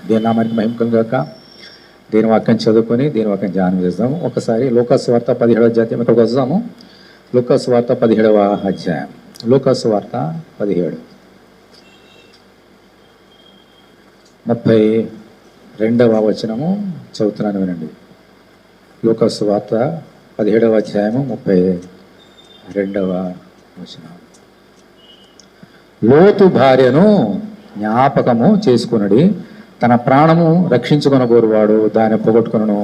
దేని నామానికి మహిమ గాక. దేని వాక్యం చదువుకొని దేని వాక్యం ధ్యానం చేద్దాము. ఒకసారి లూకాసు వార్త 17వ అధ్యాయం ఇక్కడికి వస్తాము. లూకాసు వార్త 17వ అధ్యాయం. లూకాసు వార్త 17 32వ వచనము చదువుతున్నాను వినండి. లూకాసు వార్త 17వ అధ్యాయము 32వ వచనం. లోతు భార్యను జ్ఞాపకము చేసుకునడి, తన ప్రాణము రక్షించుకొనగోరువాడు దాన్ని పోగొట్టుకును,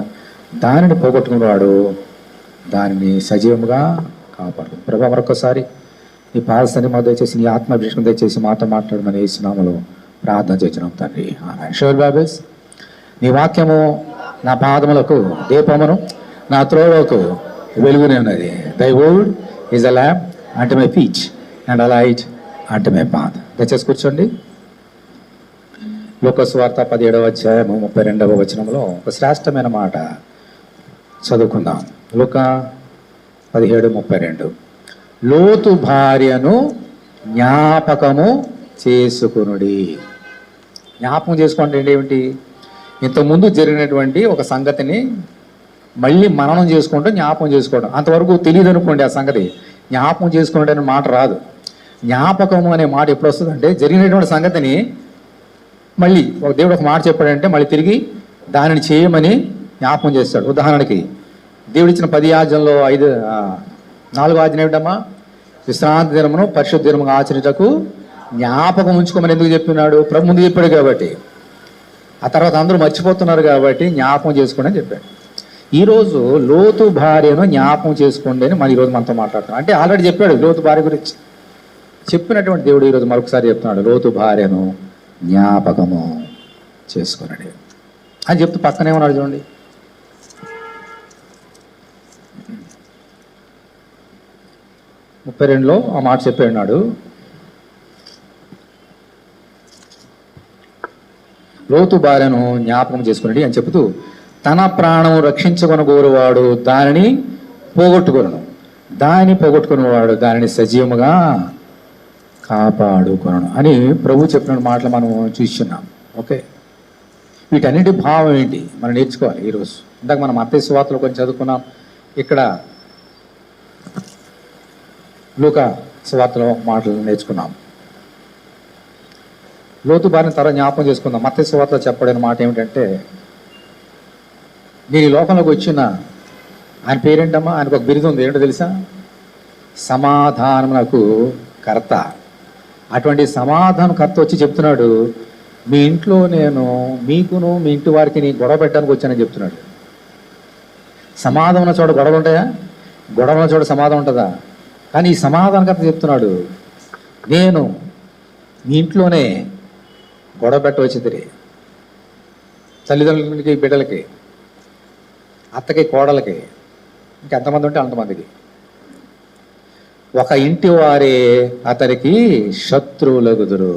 దానిని పోగొట్టుకునేవాడు దానిని సజీవముగా కాపాడు. ప్రభా, మరొకసారి నీ పాద సన్నిధిలో దయచేసి నీ ఆత్మాభిషేకం దయచేసి మాతో మాట్లాడమని యేసునామములో ప్రార్థన చేస్తున్నాం తండ్రి. ఆమేన్. షూర్ బాబేస్. నీ వాక్యము నా పాదములకు దీపమును, నా త్రోవకు వెలుగునే ఉన్నది. Thy word is a lamp unto my feet and a light unto my path. దయచేసి కూర్చోండి. లూకాసు వార్త 17వ అధ్యాయము 32వ వచనంలో ఒక శ్రేష్టమైన మాట చదువుకుందాం. లూకా 17:32. లోతు భార్యను జ్ఞాపకము చేసుకునుడి. జ్ఞాపకం చేసుకోండి అంటే ఏమిటి? ఇంతకుముందు జరిగినటువంటి ఒక సంగతిని మళ్ళీ మననం చేసుకుంటూ జ్ఞాపకం చేసుకోవడం. అంతవరకు తెలియదు అనుకోండి ఆ సంగతి. జ్ఞాపకం చేసుకోండి అనే మాట రాదు. జ్ఞాపకము అనే మాట ఎప్పుడు వస్తుందంటే జరిగినటువంటి సంగతిని మళ్ళీ ఒక దేవుడు ఒక మాట చెప్పాడంటే మళ్ళీ తిరిగి దానిని చేయమని జ్ఞాపకం చేస్తాడు. ఉదాహరణకి దేవుడు ఇచ్చిన 10 ఆజ్ఞల్లో 4వ ఆజ్ఞ ఏమిటమ్మా? విశ్రాంతి దినమును పరిశుద్ధ దినముగా ఆచరించకు జ్ఞాపకం ఉంచుకోమని ఎందుకు చెప్పినాడు? ప్రభు ముందు చెప్పాడు కాబట్టి. ఆ తర్వాత అందరూ మర్చిపోతున్నారు కాబట్టి జ్ఞాపకం చేసుకోండి అని చెప్పాడు. ఈరోజు లోతు భార్యను జ్ఞాపకం చేసుకోండి అని మన ఈరోజు మనతో మాట్లాడుతున్నాం. అంటే ఆల్రెడీ చెప్పాడు లోతు భార్య గురించి. చెప్పినటువంటి దేవుడు ఈరోజు మరొకసారి చెప్తున్నాడు, లోతు భార్యను జ్ఞాపకము చేసుకున్నాడు అని చెప్తూ పక్కనే ఉన్నాడు చూడండి. ముప్పై 32లో ఆ మాట చెప్పాడు. లోతు భార్యను జ్ఞాపకం చేసుకున్నాడు అని చెబుతూ తన ప్రాణం రక్షించుకొనగోరువాడు దానిని పోగొట్టుకొను, దాన్ని పోగొట్టుకునేవాడు దానిని సజీవముగా కాపాడుకొను అని ప్రభు చెప్పిన మాటలు మనం చూస్తున్నాం. ఓకే, వీటన్నిటి భావం ఏంటి మనం నేర్చుకోవాలి ఈరోజు. ఇందాక మనం మత్తయి సువార్తలో కొంచెం చదువుకున్నాం. ఇక్కడ లూకా సువార్తలో మాటలు నేర్చుకున్నాం. లోతు భార్యను తర్వాత జ్ఞాపకం చేసుకుందాం. మత్తయి సువార్తలో చెప్పబడిన మాట ఏమిటంటే, నేను ఈ లోకంలోకి వచ్చిన ఆయన పేరేంటమ్మా? ఆయనకు ఒక బిరుదు ఉంది. ఏంటో తెలుసా? సమాధానమునకు కర్త. అటువంటి సమాధానకర్త వచ్చి చెప్తున్నాడు, మీ ఇంట్లో నేను మీకును మీ ఇంటి వారికి నీ గొడవ పెట్టడానికి వచ్చానని చెప్తున్నాడు. సమాధానం చోట గొడవలు ఉంటాయా? గొడవల చోట సమాధానం ఉంటుందా? కానీ ఈ సమాధానకర్త చెప్తున్నాడు, నేను మీ ఇంట్లోనే గొడవ పెట్టవచ్చింది. తల్లిదండ్రులకి, బిడ్డలకి, అత్తకి, కోడలకి, ఇంకెంతమంది ఉంటే అంతమందికి. ఒక ఇంటి వారే అతనికి శత్రువులగుదురు.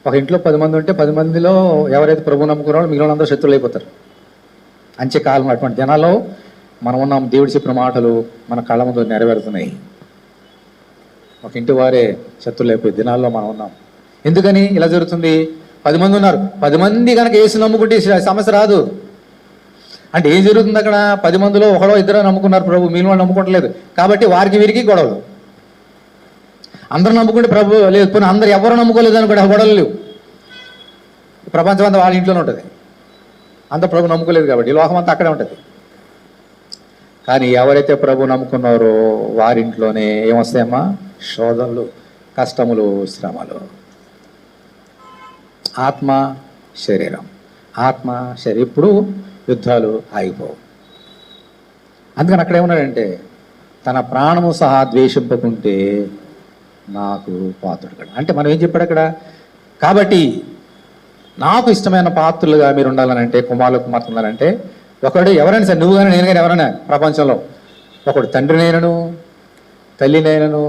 ఒక ఇంట్లో 10 మంది ఉంటే 10 మందిలో ఎవరైతే ప్రభు నమ్ముకున్నారో మిగిలిన అందరూ శత్రువులు అయిపోతారు. అంత్యకాలం అటువంటి జనాల్లో మనం ఉన్నాం. దేవుడు చెప్పిన మాటలు మన కళ్ళ ముందు నెరవేరుతున్నాయి. ఒక ఇంటి వారే శత్రువులు అయిపోయే దినాల్లో మనం ఉన్నాం. ఎందుకని ఇలా జరుగుతుంది? 10 మంది ఉన్నారు. 10 మంది కనుక యేసు నమ్ముకుంటే సమస్య రాదు. అంటే ఏం జరుగుతుంది అక్కడ? 10 మందిలో ఒకడో ఇద్దరు నమ్ముకున్నారు ప్రభు, మిగిలిన వాళ్ళు నమ్ముకోవట్లేదు. కాబట్టి వారికి వీరికి గొడవలు. అందరూ నమ్ముకుంటే ప్రభు లేదు, పోనీ అందరు ఎవరు నమ్ముకోలేదు అని కూడా గొడవలు లేవు. ప్రపంచం అంతా వాళ్ళ ఇంట్లోనే ఉంటుంది. అంత ప్రభు నమ్ముకోలేదు కాబట్టి ఈ లోకం అంతా అక్కడే ఉంటుంది. కానీ ఎవరైతే ప్రభు నమ్ముకున్నారో వారింట్లోనే ఏమొస్తాయమ్మా? శోధనలు, కష్టములు, శ్రమలు. ఆత్మ శరీరం, ఆత్మ శరీరం. ఇప్పుడు యుద్ధాలు ఆగిపోవు. అందుకని అక్కడ ఏమన్నాడంటే, తన ప్రాణము సహా ద్వేషింపకుంటే నాకు పాత్రుడు కదా. అంటే మనం ఏం చెప్పాడు అక్కడ? కాబట్టి నాకు ఇష్టమైన పాత్రులుగా మీరు ఉండాలనంటే, కుమారులు కుమార్తె ఉండాలంటే, ఒకడు ఎవరైనా సరే, నువ్వు కానీ నేను కానీ ఎవరైనా ప్రపంచంలో ఒకడు తండ్రినైనను, తల్లినైనను,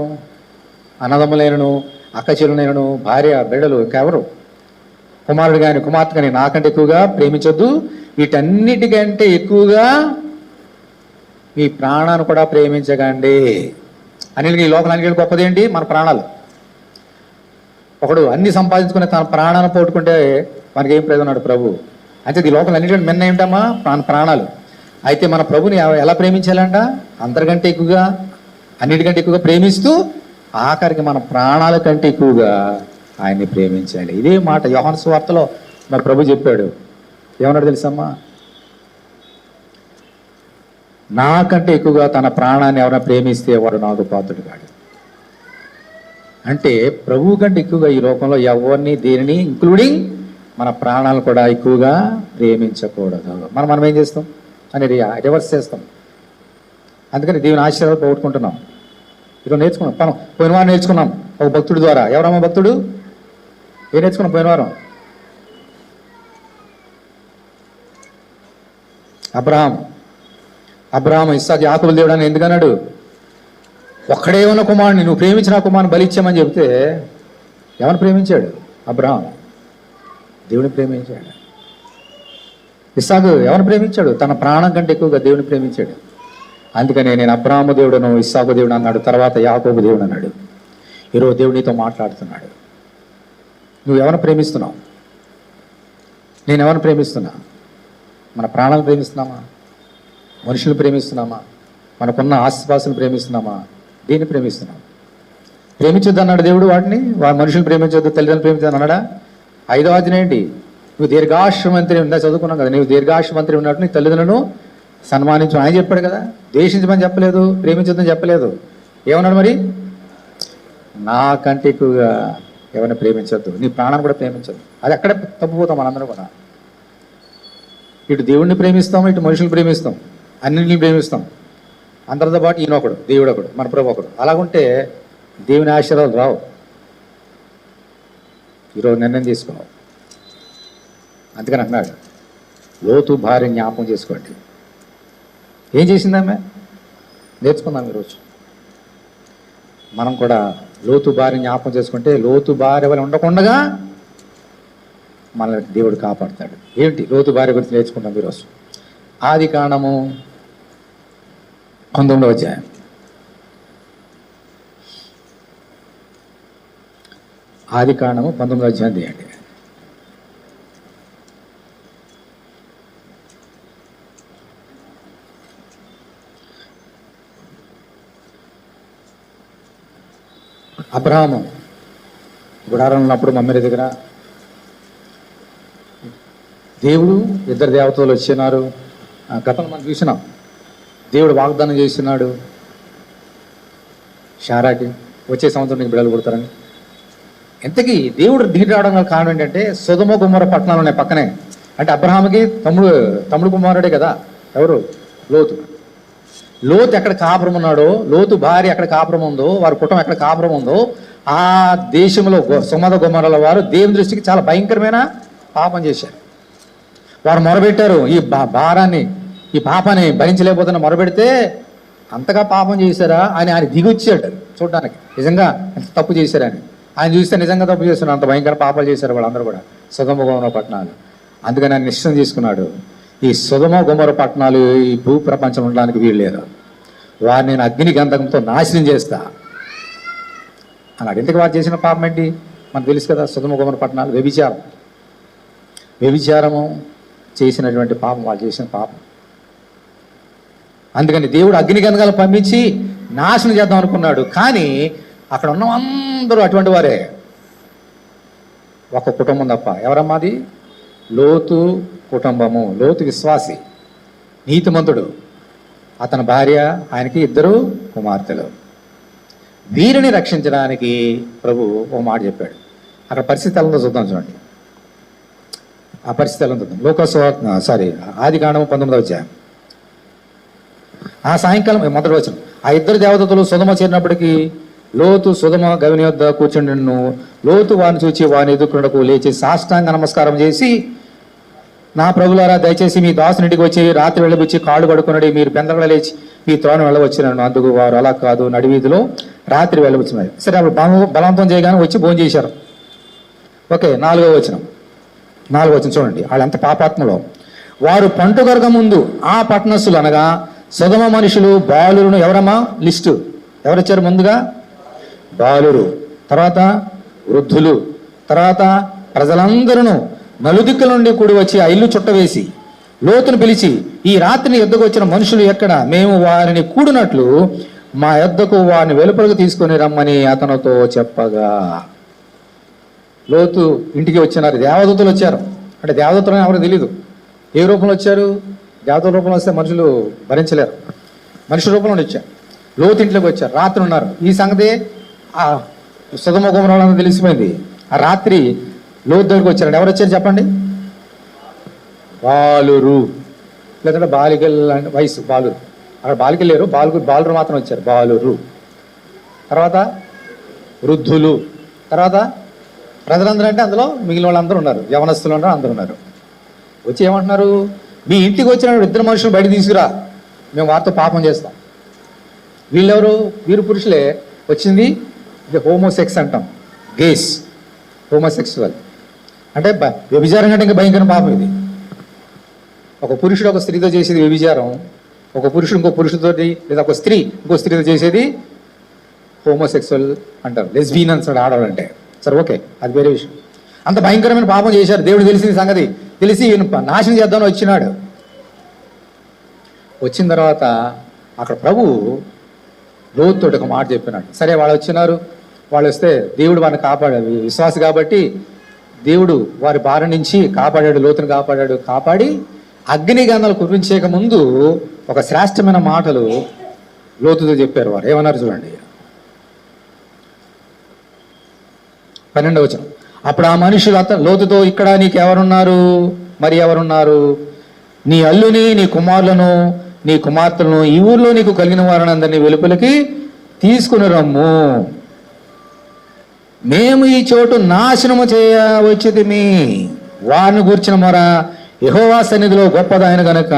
అన్నదమ్ములైనను, అక్కచెల్లునైనను, భార్య, బిడ్డలు, ఇంకెవరు, కుమారుడు కానీ కుమార్తె కానీ నాకంటే ఎక్కువగా ప్రేమించొద్దు. వీటన్నిటికంటే ఎక్కువగా మీ ప్రాణాన్ని కూడా ప్రేమించకండి. అన్నిటికీ ఈ లోకం అన్నిటికీ గొప్పదేంటి? మన ప్రాణాలు. ఒకడు అన్ని సంపాదించుకుని తన ప్రాణాన్ని పోగొట్టుకుంటే మనకేం ప్రయోజనం ప్రభు. అంటే ఈ లోకంలో అన్నింటి మిన్న ఏంటమ్మా ప్రాణాలు. అయితే మన ప్రభుని ఎలా ప్రేమించాలంట? అందరికంటే ఎక్కువగా, అన్నిటికంటే ఎక్కువగా ప్రేమిస్తూ ఆఖరికి మన ప్రాణాల కంటే ఎక్కువగా ఆయన్ని ప్రేమించాలి. ఇదే మాట యోహాను సువార్తలో మన ప్రభు చెప్పాడు. ఏమన్నాడు తెలుసమ్మా? నాకంటే ఎక్కువగా తన ప్రాణాన్ని ఎవరైనా ప్రేమిస్తే వాడు నాకు పాత్రుడు కాడు. అంటే ప్రభువు కంటే ఎక్కువగా ఈ లోకంలో ఎవరిని దేనిని ఇంక్లూడింగ్ మన ప్రాణాలు కూడా ఎక్కువగా ప్రేమించకూడదు. మనం ఏం చేస్తాం అని రివర్స్ చేస్తాం. అందుకని దేవుని ఆశీర్వాదాలు పోగొట్టుకుంటున్నాం. ఈరోజు నేర్చుకున్నాం, పోయిన వారం నేర్చుకున్నాం ఒక భక్తుడి ద్వారా. ఎవరమ్మా భక్తుడు? ఏం నేర్చుకున్నాం పోయిన వారం? అబ్రహాం ఇస్సాకు యాకోబుల దేవుడు అని ఎందుకన్నాడు? ఒక్కడే ఉన్న కుమారుని, నువ్వు ప్రేమించిన కుమారుని బలి ఇచ్చామని చెప్తే ఎవరిని ప్రేమించాడు? అబ్రహాం దేవుని ప్రేమించాడు. ఇస్సాకు ఎవరిని ప్రేమించాడు? తన ప్రాణం కంటే ఎక్కువగా దేవుని ప్రేమించాడు. అందుకనే నేను అబ్రహాము దేవుడును, ఇస్సాకు దేవుడు అన్నాడు, తర్వాత యాకోబు దేవుడు అన్నాడు. ఈరోజు దేవుడు నీతో మాట్లాడుతున్నాడు. నువ్వు ఎవరిని ప్రేమిస్తున్నావు? నేను ఎవరిని ప్రేమిస్తున్నా? మన ప్రాణాలను ప్రేమిస్తున్నామా? మనుషులను ప్రేమిస్తున్నామా? మనకున్న ఆస్తిపాస్తులను ప్రేమిస్తున్నామా? దీన్ని ప్రేమిస్తున్నాం. ప్రేమించొద్దు అన్నాడు దేవుడు వాటిని. మనుషులు ప్రేమించొద్దు, తల్లిదండ్రులు ప్రేమించొద్దు అన్నాడా? 5వ ఆజ్ఞ ఏంటి? నువ్వు దీర్ఘాయుష్మంత్రి ఉందా? చదువుకున్నాం కదా. నువ్వు దీర్ఘాయుష్మంత్రి ఉన్నట్టు నీ తల్లిదండ్రులను సన్మానించు ఆయన చెప్పాడు కదా. ద్వేషించమని చెప్పలేదు, ప్రేమించొద్దని చెప్పలేదు. ఏమన్నాడు మరి? నాకంటే ఎక్కువగా ఎవరిని ప్రేమించొద్దు, నీ ప్రాణాన్ని కూడా ప్రేమించొద్దు. అది అక్కడే తప్పిపోతాం మనందరం కూడా. ఇటు దేవుడిని ప్రేమిస్తాం, ఇటు మనుషులు ప్రేమిస్తాం, అన్నింటిని ప్రేమిస్తాం. అందరితో పాటు ఈయన ఒకడు, దేవుడు ఒకడు, మన ప్రభు ఒకడు. అలాగుంటే దేవుని ఆశీర్వాదాలు రావు. ఈరోజు నిర్ణయం తీసుకున్నావు. అందుకని అన్నాడు, లోతు భార్య జ్ఞాపకం చేసుకోండి. ఏం చేసిందామె? నేర్చుకుందాం ఈరోజు. మనం కూడా లోతు భార్య జ్ఞాపకం చేసుకుంటే లోతు భార్య వల్ల ఉండకుండా మనల్ని దేవుడు కాపాడుతాడు. ఏంటి లోతు భార్య గురించి నేర్చుకుంటాం ఈరోజు. ఆదికాండము 19వ అధ్యాయం. ఆదికాండము 19వ అధ్యాయం తీయండి. అబ్రహాము గుడారం ఉన్నప్పుడు మమ్మీ దగ్గర దేవుడు ఇద్దరు దేవతలు వచ్చినారు. గతంలో మనం చూసినాం. దేవుడు వాగ్దానం చేస్తున్నాడు షారాకి, వచ్చే సంవత్సరం నీకు బిడ్డలు పుడతారని. ఎంతకీ దేవుడు దిగి రావడం గల కారణం ఏంటంటే సొదొమ గొమొర్రా పట్టణాలు ఉన్నాయి పక్కనే. అంటే అబ్రహాముకి తమ్ముడు కుమారుడే కదా ఎవరు? లోతు ఎక్కడ కాపురం ఉన్నాడో, లోతు భార్య ఎక్కడ కాపురం ఉందో, వారి కుటుంబం ఎక్కడ కాపురం ఉందో ఆ దేశంలో సొదొమ గొమొర్రాల వారు దేవుని దృష్టికి చాలా భయంకరమైన పాపం చేశారు. వారు మొరబెట్టారు. ఈ భారాన్ని, ఈ పాపాన్ని భరించలేకపోతున్న మొరబెడితే అంతగా పాపం చేశారా అని ఆయన దిగొచ్చాడు చూడడానికి, నిజంగా ఎంత తప్పు చేశారని. ఆయన చూస్తే నిజంగా తప్పు చేస్తున్నారు, అంత భయంకర పాపాలు చేశారు వాళ్ళందరూ కూడా, సొదొమ గొమొర్రా పట్టణాలు. అందుకని ఆయన నిశ్చయం తీసుకున్నాడు, ఈ సొదొమ గొమొర్రా పట్టణాలు ఈ భూ ప్రపంచంలో ఉండడానికి వీలు లేదు, వారిని నేను అగ్ని గంధకంతో నాశనం చేస్తా అన్నాడు. ఇంతకు వారు చేసిన పాపం ఏంటి మనకు తెలుసు కదా. సొదొమ గొమొర్రా పట్టణాలు వ్యభిచారము చేసినటువంటి పాపం, వాళ్ళు చేసిన పాపం. అందుకని దేవుడు అగ్ని గంధకాలు పంపించి నాశనం చేద్దాం అనుకున్నాడు. కానీ అక్కడ ఉన్న అందరూ అటువంటి వారే, ఒక కుటుంబం తప్ప. ఎవరమ్మాది? లోతు కుటుంబము. లోతు విశ్వాసి, నీతిమంతుడు, అతని భార్య, ఆయనకి 2 కుమార్తెలు. వీరిని రక్షించడానికి ప్రభు ఒక మాట చెప్పాడు. అక్కడ పరిస్థితి ఎలా ఉందో చూద్దాం. చూడండి ఆ పరిస్థితి ఎలా ఉంటుంది. ఆదికాండము 19వ అధ్యాయం. ఆ సాయంకాలం మొదటి వచనం. ఆ 2 దేవతలు సొదొమ చేరినప్పటికీ లోతు సొదొమ గవిని వద్ద కూర్చుండెను. లోతు వారిని చూచి వారిని ఎదుర్కొనకు లేచి సాష్టాంగ నమస్కారం చేసి, నా ప్రభులారా, దయచేసి మీ దాసునింటికి వచ్చి రాత్రి వెళ్ళబుచ్చి కాళ్ళు కడుక్కునడి, మీరు పెందగడ లేచి మీ త్రోను వెళ్ళవచ్చినాను. అందుకు వారు అలా కాదు, నడివీధిలో రాత్రి వెళ్ళవచ్చినారు. సరే, అప్పుడు బలవంతం చేయగానే వచ్చి భోజనం చేశారు. ఓకే, 4వ వచనం చూడండి. వాళ్ళంత పాపాత్మలో. వారు పంటుగరగ ముందు ఆ పట్టణస్థులు అనగా సొదొమ మనుషులు బాలురును, ఎవరమ్మా లిస్టు ఎవరొచ్చారు ముందుగా? బాలురు, తర్వాత వృద్ధులు, తర్వాత ప్రజలందరూ నలుదిక్కుల నుండి కూడి వచ్చి ఆ ఇల్లు చుట్టవేసి లోతును పిలిచి, ఈ రాత్రిని యుద్ధకు వచ్చిన మనుషులు ఎక్కడ? మేము వారిని కూడినట్లు మా యొద్దకు వారిని వెలుపలకు తీసుకొని రమ్మని అతనితో చెప్పగా. లోతు ఇంటికి వచ్చినారు, దేవదూతలు వచ్చారు. అంటే దేవదూతలు ఎవరు తెలియదు. ఏ రూపంలో వచ్చారు? దేవదూత రూపంలో వస్తే మనుషులు భరించలేరు. మనిషి రూపంలో వచ్చారు. లోతు ఇంట్లోకి వచ్చారు, రాత్రి ఉన్నారు. ఈ సంగతి ఆ సొదొమ గొమొర్రాలో తెలిసిపోయింది. ఆ రాత్రి లోతు దగ్గరికి వచ్చారు. ఎవరు వచ్చారు చెప్పండి? బాలురు, లేదంటే బాలికల వయసు బాలురు. అక్కడ బాలికలు లేరు, బాలురు మాత్రం వచ్చారు. బాలురు, తర్వాత వృద్ధులు, తర్వాత ప్రజలందరూ అంటే అందులో మిగిలిన వాళ్ళందరూ ఉన్నారు, యవనస్తులు ఉన్నారు, అందరూ ఉన్నారు. వచ్చి ఏమంటున్నారు? మీ ఇంటికి వచ్చిన ఇద్దరు మనుషులు బయట తీసుకురా, మేము వారితో పాపం చేస్తాం. వీళ్ళెవరు? వీరు పురుషులే. వచ్చింది ఇది హోమోసెక్స్ అంటాం, గేస్, హోమోసెక్సువల్ అంటే వ్యభిచారం కంటే ఇంకా భయంకర పాపం ఇది. ఒక పురుషుడు ఒక స్త్రీతో చేసేది వ్యభిచారం, ఒక పురుషుడు ఇంకో పురుషుడితోటి, లేదా ఒక స్త్రీ ఇంకో స్త్రీతో చేసేది హోమోసెక్సువల్ అంటారు. లెస్బియన్ అంటాడు ఆడవాళ్ళంటే. సరే, ఓకే, అది వేరే విషయం. అంత భయంకరమైన పాపం చేశారు. దేవుడు తెలిసింది సంగతి తెలిసి నాశనం చేద్దామని వచ్చినాడు. వచ్చిన తర్వాత అక్కడ ప్రభు లోతుతో ఒక మాట చెప్పినాడు. సరే, వాళ్ళు వచ్చినారు. వాళ్ళు వస్తే దేవుడు వారిని కాపాడాడు. విశ్వాసి కాబట్టి దేవుడు వారి బారి నుంచి కాపాడాడు, లోతుని కాపాడాడు. కాపాడి అగ్నిగంధాలు కురిపించేక ముందు ఒక శ్రేష్టమైన మాటలు లోతుతో చెప్పారు. వారు ఏమన్నారు చూడండి, 12వ వచనం. అప్పుడు ఆ మనుషులు లోతుతో, ఇక్కడ నీకు ఎవరున్నారు? మరి ఎవరున్నారు? నీ అల్లుని, నీ కుమారులను, నీ కుమార్తెలను, ఈ ఊర్లో నీకు కలిగిన వారిని అందరినీ వెలుపలికి తీసుకుని రమ్ము. మేము ఈ చోటు నాశనము చేయవచ్చితిమి. వారిని గూర్చిన మొర యెహోవా సన్నిధిలో గొప్పదాయన గనుక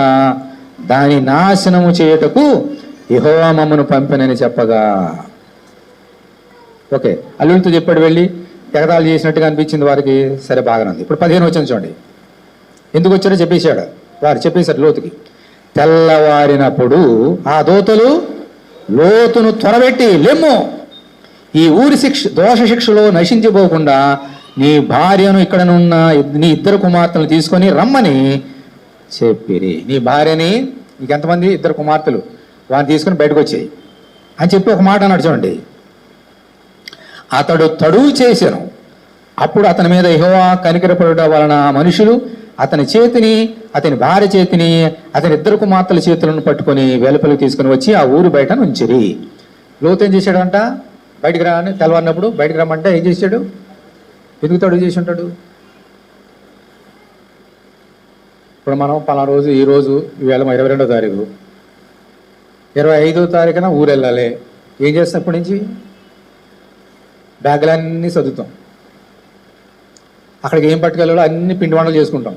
దాని నాశనము చేయుటకు యెహోవా మమ్మను పంపినని చెప్పగా. ఓకే, అల్లుడితో చెప్పాడు, వెళ్ళి ఎగతాళి చేసినట్టుగా అనిపించింది వారికి. సరే, బాగానే ఉంది. ఇప్పుడు 15 వచ్చింది చూడండి. ఎందుకు వచ్చారో చెప్పేశాడు. వారు చెప్పేశారు లోతుకి. తెల్లవారినప్పుడు ఆ దూతలు లోతును త్వరబెట్టి, లెమ్ము, ఈ ఊరి దోష శిక్షలో నశించిపోకుండా నీ భార్యను ఇక్కడనున్న నీ ఇద్దరు కుమార్తెలు తీసుకొని రమ్మని చెప్పిరి. నీ భార్యని, నీకు ఎంతమంది? ఇద్దరు కుమార్తెలు, వారిని తీసుకొని బయటకు వచ్చాయి అని చెప్పి ఒక మాట అన్నాడు చూడండి. అతడు తడువు చేశాను. అప్పుడు అతని మీద యెహోవా కనికరపడుట వలన మనుషులు అతని చేతిని, అతని భార్య చేతిని, అతని ఇద్దరు కుమార్తెల చేతులను పట్టుకొని వెలుపలికి తీసుకుని వచ్చి ఆ ఊరు బయట ఉంచిరి. లోతు ఏం చేశాడంట? బయటికి రాని తెల్లవారినప్పుడు బయటికి రమ్మంటే ఏం చేశాడు? ఎందుకు తడువు చేసి ఉంటాడు? ఇప్పుడు మనం పలానా రోజు, ఈరోజు ఈవేళ 22వ తారీఖు, 25వ తారీఖున ఊరు వెళ్ళాలి. ఏం చేస్తాం? ఇప్పటి నుంచి బ్యాగులన్నీ సర్దుతాం. అక్కడికి ఏం పట్టుకెళ్ళాలో అన్ని పిండి వంటలు చేసుకుంటాం.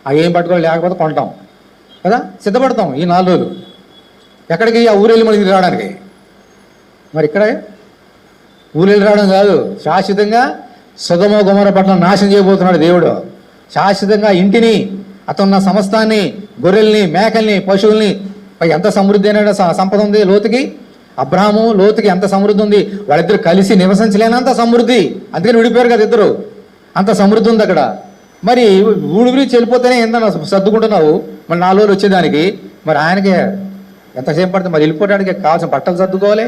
ఆ ఏం పట్టుకోవాలి లేకపోతే కొంటాం కదా, సిద్ధపడతాం ఈ 4 రోజులు. ఎక్కడికి? ఆ ఊరు వెళ్ళి మళ్ళీ రావడానికి. మరి ఇక్కడ ఊరు వెళ్ళి రావడం కాదు, శాశ్వతంగా సొదొమ గొమొర్రా పట్టణం నాశనం చేయబోతున్నాడు దేవుడు. శాశ్వతంగా ఇంటిని, అతనున్న సమస్తాన్ని, గొర్రెల్ని, మేకల్ని, పశువుల్ని, ఎంత సమృద్ధి అయిన సంపద ఉంది లోతుకి. అబ్రాహాము లోతుకి ఎంత సమృద్ధి ఉంది. వాళ్ళిద్దరు కలిసి నివసించలేనంత సమృద్ధి. అందుకని విడిపోయారు కదా ఇద్దరు. అంత సమృద్ధి ఉంది అక్కడ. మరి ఊడి గురించి వెళ్ళిపోతేనే ఎంత సర్దుకుంటున్నావు, మరి 4 రోజులు వచ్చేదానికి. మరి ఆయనకి ఎంతసేపు పడుతుంది? మరి వెళ్ళిపోవడానికి కావాల్సిన బట్టలు సర్దుకోవాలి.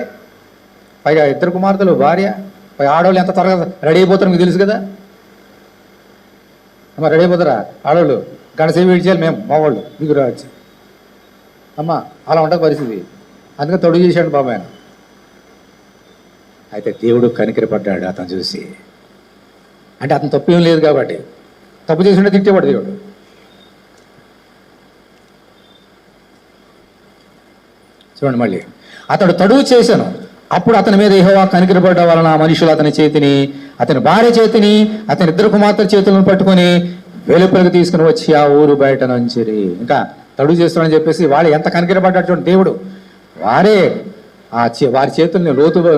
పైగా ఇద్దరు కుమార్తెలు, భార్య, పై ఆడవాళ్ళు ఎంత త్వరగా రెడీ అయిపోతారు మీకు తెలుసు కదా. అమ్మ రెడీ అయిపోతారా ఆడవాళ్ళు? గంట సేపు వెయిట్ చేయాలి మేము, మా వాళ్ళు మీకు రావచ్చు. అమ్మ అలా ఉంటుంది పరిస్థితి. అందుకని తొడుగు చేశాడు బాబు ఆయన. అయితే దేవుడు కనికరపడ్డాడు అతను చూసి. అంటే అతను తప్పు ఏం లేదు కాబట్టి. తప్పు చేసి ఉంటే తిట్టేవాడు దేవుడు. చూడండి మళ్ళీ. అతడు తడువు చేశాను. అప్పుడు అతని మీద యెహోవా కనికరపడ్డ వలన మనుషులు అతని చేతిని, అతని భార్య చేతిని, అతని ఇద్దరు కుమార్తెల చేతులను పట్టుకొని వెలుపలికి తీసుకుని వచ్చి ఆ ఊరు బయట నుంచిరి. ఇంకా తడువు చేస్తామని చెప్పేసి వాళ్ళు ఎంత కనికరపడ్డాడు చూడండి దేవుడు. వారే వారి చేతుల్ని,